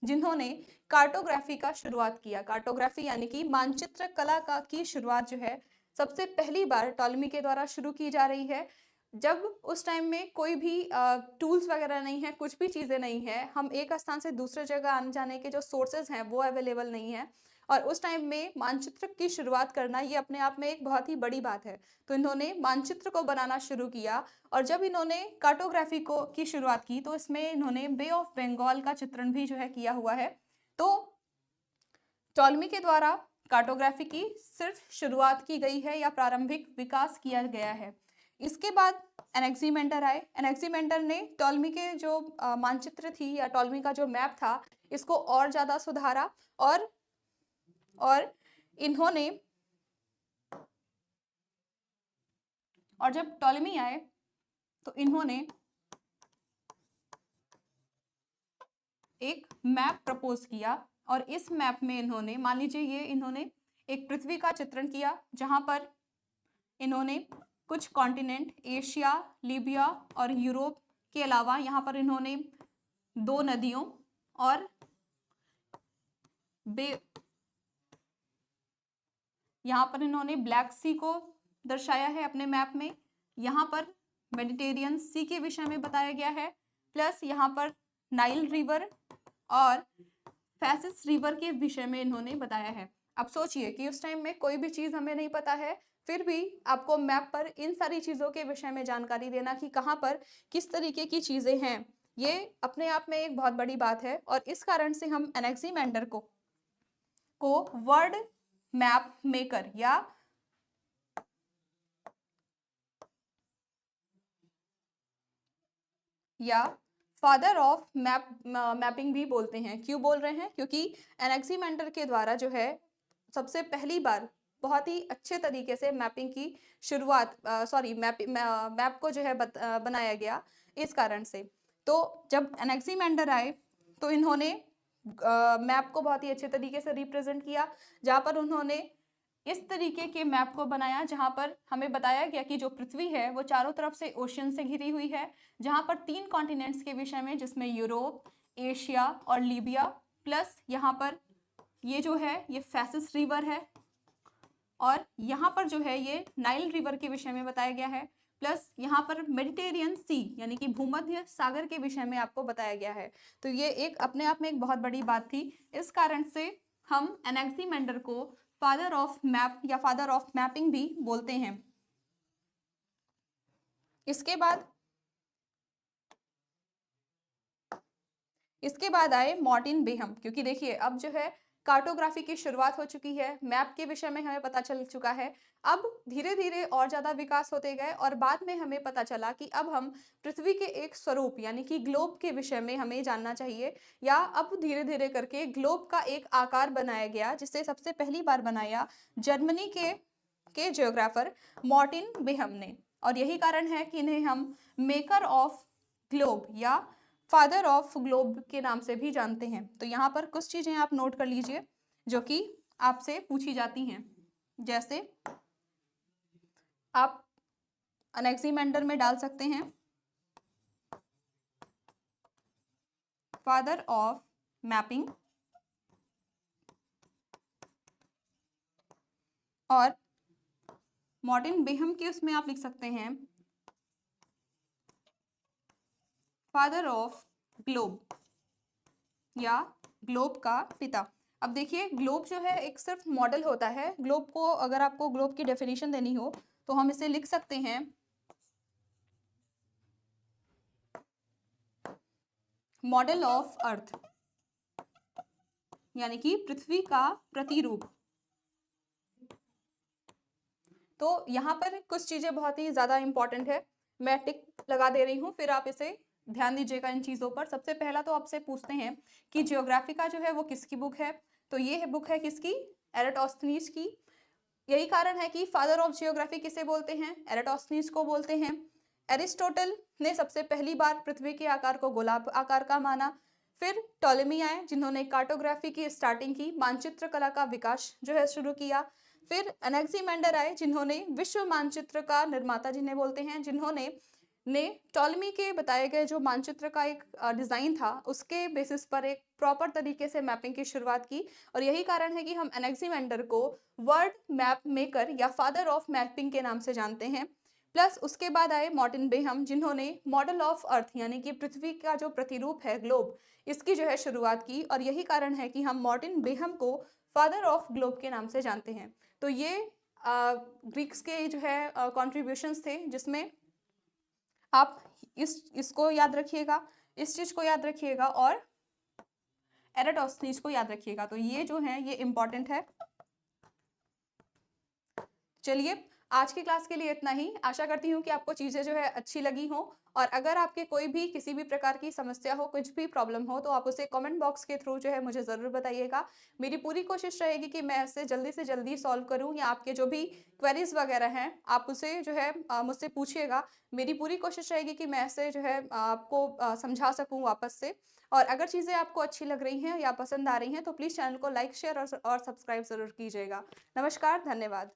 Speaker 1: जिन्होंने कार्टोग्राफी का शुरुआत किया। कार्टोग्राफी यानी कि मानचित्र कला का की शुरुआत जो है सबसे पहली बार टॉलेमी के द्वारा शुरू की जा रही है। जब उस टाइम में कोई भी टूल्स वगैरह नहीं है, कुछ भी चीज़ें नहीं है, हम एक स्थान से दूसरे जगह आने जाने के जो सोर्सेज हैं वो अवेलेबल नहीं है, और उस टाइम में मानचित्र की शुरुआत करना ये अपने आप में एक बहुत ही बड़ी बात है। तो इन्होंने मानचित्र को बनाना शुरू किया, और जब इन्होंने कार्टोग्राफी को की शुरुआत की तो इसमें इन्होंने बे ऑफ बंगाल का चित्रण भी जो है किया हुआ है। तो टॉलेमी के द्वारा कार्टोग्राफी की सिर्फ शुरुआत की गई है या प्रारंभिक विकास किया गया है। इसके बाद एनेक्सीमेंडर आए। एनेक्सीमेंडर ने टॉलेमी के जो मानचित्र थी या टॉलेमी का जो मैप था इसको और ज्यादा सुधारा, और इन्होंने, और जब टॉलेमी आए तो इन्होंने एक मैप प्रपोज किया, और इस मैप में इन्होंने, मान लीजिए ये इन्होंने एक पृथ्वी का चित्रण किया जहां पर इन्होंने कुछ कॉन्टिनेंट एशिया, लीबिया और यूरोप के अलावा यहाँ पर इन्होंने 2 नदियों और यहाँ पर इन्होंने ब्लैक सी को दर्शाया है अपने मैप में। यहाँ पर मेडिटेरियन सी के विषय में बताया गया है, प्लस यहाँ पर नाइल रिवर और फैसिस रिवर के विषय में इन्होंने बताया है। अब सोचिए कि उस टाइम में कोई भी चीज़ हमें नहीं पता है, फिर भी आपको मैप पर इन सारी चीज़ों के विषय में जानकारी देना कि कहाँ पर किस तरीके की चीज़ें हैं, ये अपने आप में एक बहुत बड़ी बात है। और इस कारण से हम एनेक्सीमेंडर को वर्ल्ड मैप मेकर या फादर ऑफ मैपिंग भी बोलते हैं। क्यों बोल रहे हैं? क्योंकि एनेक्सीमेंडर के द्वारा जो है सबसे पहली बार बहुत ही अच्छे तरीके से मैपिंग की शुरुआत मैप को जो है बनाया गया इस कारण से। तो जब एनेक्सीमेंडर आए तो इन्होंने मैप को बहुत ही अच्छे तरीके से रिप्रेजेंट किया, जहाँ पर उन्होंने इस तरीके के मैप को बनाया जहाँ पर हमें बताया गया कि जो पृथ्वी है वो चारों तरफ से ओशियन से घिरी हुई है, जहाँ पर 3 कॉन्टिनेंट्स के विषय में, जिसमें यूरोप, एशिया और लीबिया, प्लस यहाँ पर ये जो है ये फैसिस रिवर है, और यहाँ पर जो है ये नाइल रिवर के विषय में बताया गया है, प्लस यहाँ पर मेडिटेरियन सी यानी कि भूमध्य सागर के विषय में आपको बताया गया है। तो ये एक अपने आप में एक बहुत बड़ी बात थी। इस कारण से हम एनेक्सीमेंडर को फादर ऑफ मैप या फादर ऑफ मैपिंग भी बोलते हैं। इसके बाद आए मार्टिन बेहम, क्योंकि देखिए अब जो है कार्टोग्राफी की शुरुआत हो चुकी है, मैप के विषय में हमें पता चल चुका है। अब धीरे धीरे और ज़्यादा विकास होते गए और बाद में हमें पता चला कि अब हम पृथ्वी के एक स्वरूप यानी कि ग्लोब के विषय में हमें जानना चाहिए, या अब धीरे धीरे करके ग्लोब का एक आकार बनाया गया, जिसे सबसे पहली बार बनाया जर्मनी के जियोग्राफर मार्टिन बेहम ने। और यही कारण है कि इन्हें हम मेकर ऑफ ग्लोब या फादर ऑफ ग्लोब के नाम से भी जानते हैं। तो यहाँ पर कुछ चीज़ें आप नोट कर लीजिए जो कि आपसे पूछी जाती हैं, जैसे आप एनेक्सीमेंडर में डाल सकते हैं फादर ऑफ मैपिंग, और मार्टिन बेहम के उसमें आप लिख सकते हैं फादर ऑफ ग्लोब या ग्लोब का पिता। अब देखिए ग्लोब जो है एक सिर्फ मॉडल होता है। ग्लोब को अगर आपको ग्लोब की डेफिनेशन देनी हो तो हम इसे लिख सकते हैं मॉडल ऑफ अर्थ, यानी कि पृथ्वी का प्रतिरूप। तो यहाँ पर कुछ चीजें बहुत ही ज्यादा इंपॉर्टेंट है, मैं टिक लगा दे रही हूँ, फिर आप इसे ध्यान दीजिएगा इन चीजों पर। सबसे पहला तो आपसे पूछते हैं कि जियोग्राफी का जो है वो किसकी बुक है, तो ये बुक है किसकी? एराटोस्थनीज की। यही कारण है कि फादर ऑफ जियोग्राफी किसे बोलते हैं? एराटोस्थनीज को बोलते हैं। एरिस्टोटल ने सबसे पहली बार पृथ्वी के आकार को गोलाब आकार का माना। फिर टॉलेमी आए जिन्होंने कार्टोग्राफी की स्टार्टिंग की, मानचित्र कला का विकास जो है शुरू किया। फिर एनेक्सीमेंडर आए जिन्होंने विश्व मानचित्र का निर्माता जिन्हें बोलते हैं, जिन्होंने टॉलेमी के बताए गए जो मानचित्र का एक डिजाइन था उसके बेसिस पर एक प्रॉपर तरीके से मैपिंग की शुरुआत की। और यही कारण है कि हम एनेक्सीमेंडर को वर्ल्ड मैप मेकर या फादर ऑफ मैपिंग के नाम से जानते हैं। प्लस उसके बाद आए मार्टिन बेहम जिन्होंने मॉडल ऑफ अर्थ यानी कि पृथ्वी का जो प्रतिरूप है ग्लोब, इसकी जो है शुरुआत की। और यही कारण है कि हम मार्टिन बेहम को फादर ऑफ ग्लोब के नाम से जानते हैं। तो ये ग्रीक्स के जो है कॉन्ट्रीब्यूशंस थे, जिसमें आप इसको याद रखिएगा, इस चीज को याद रखिएगा और एराटोस्थनीज को याद रखिएगा। तो ये जो है ये इंपॉर्टेंट है। चलिए आज की क्लास के लिए इतना ही। आशा करती हूँ कि आपको चीज़ें जो है अच्छी लगी हों, और अगर आपके कोई भी किसी भी प्रकार की समस्या हो, कुछ भी प्रॉब्लम हो, तो आप उसे कमेंट बॉक्स के थ्रू जो है मुझे ज़रूर बताइएगा। मेरी पूरी कोशिश रहेगी कि मैं इसे जल्दी से जल्दी सॉल्व करूँ, या आपके जो भी क्वेरीज वगैरह हैं आप उसे जो है मुझसे पूछिएगा। मेरी पूरी कोशिश रहेगी कि मैं इसे जो है आपको समझा सकूँ वापस से। और अगर चीज़ें आपको अच्छी लग रही हैं या पसंद आ रही हैं तो प्लीज़ चैनल को लाइक, शेयर और सब्सक्राइब ज़रूर कीजिएगा। नमस्कार, धन्यवाद।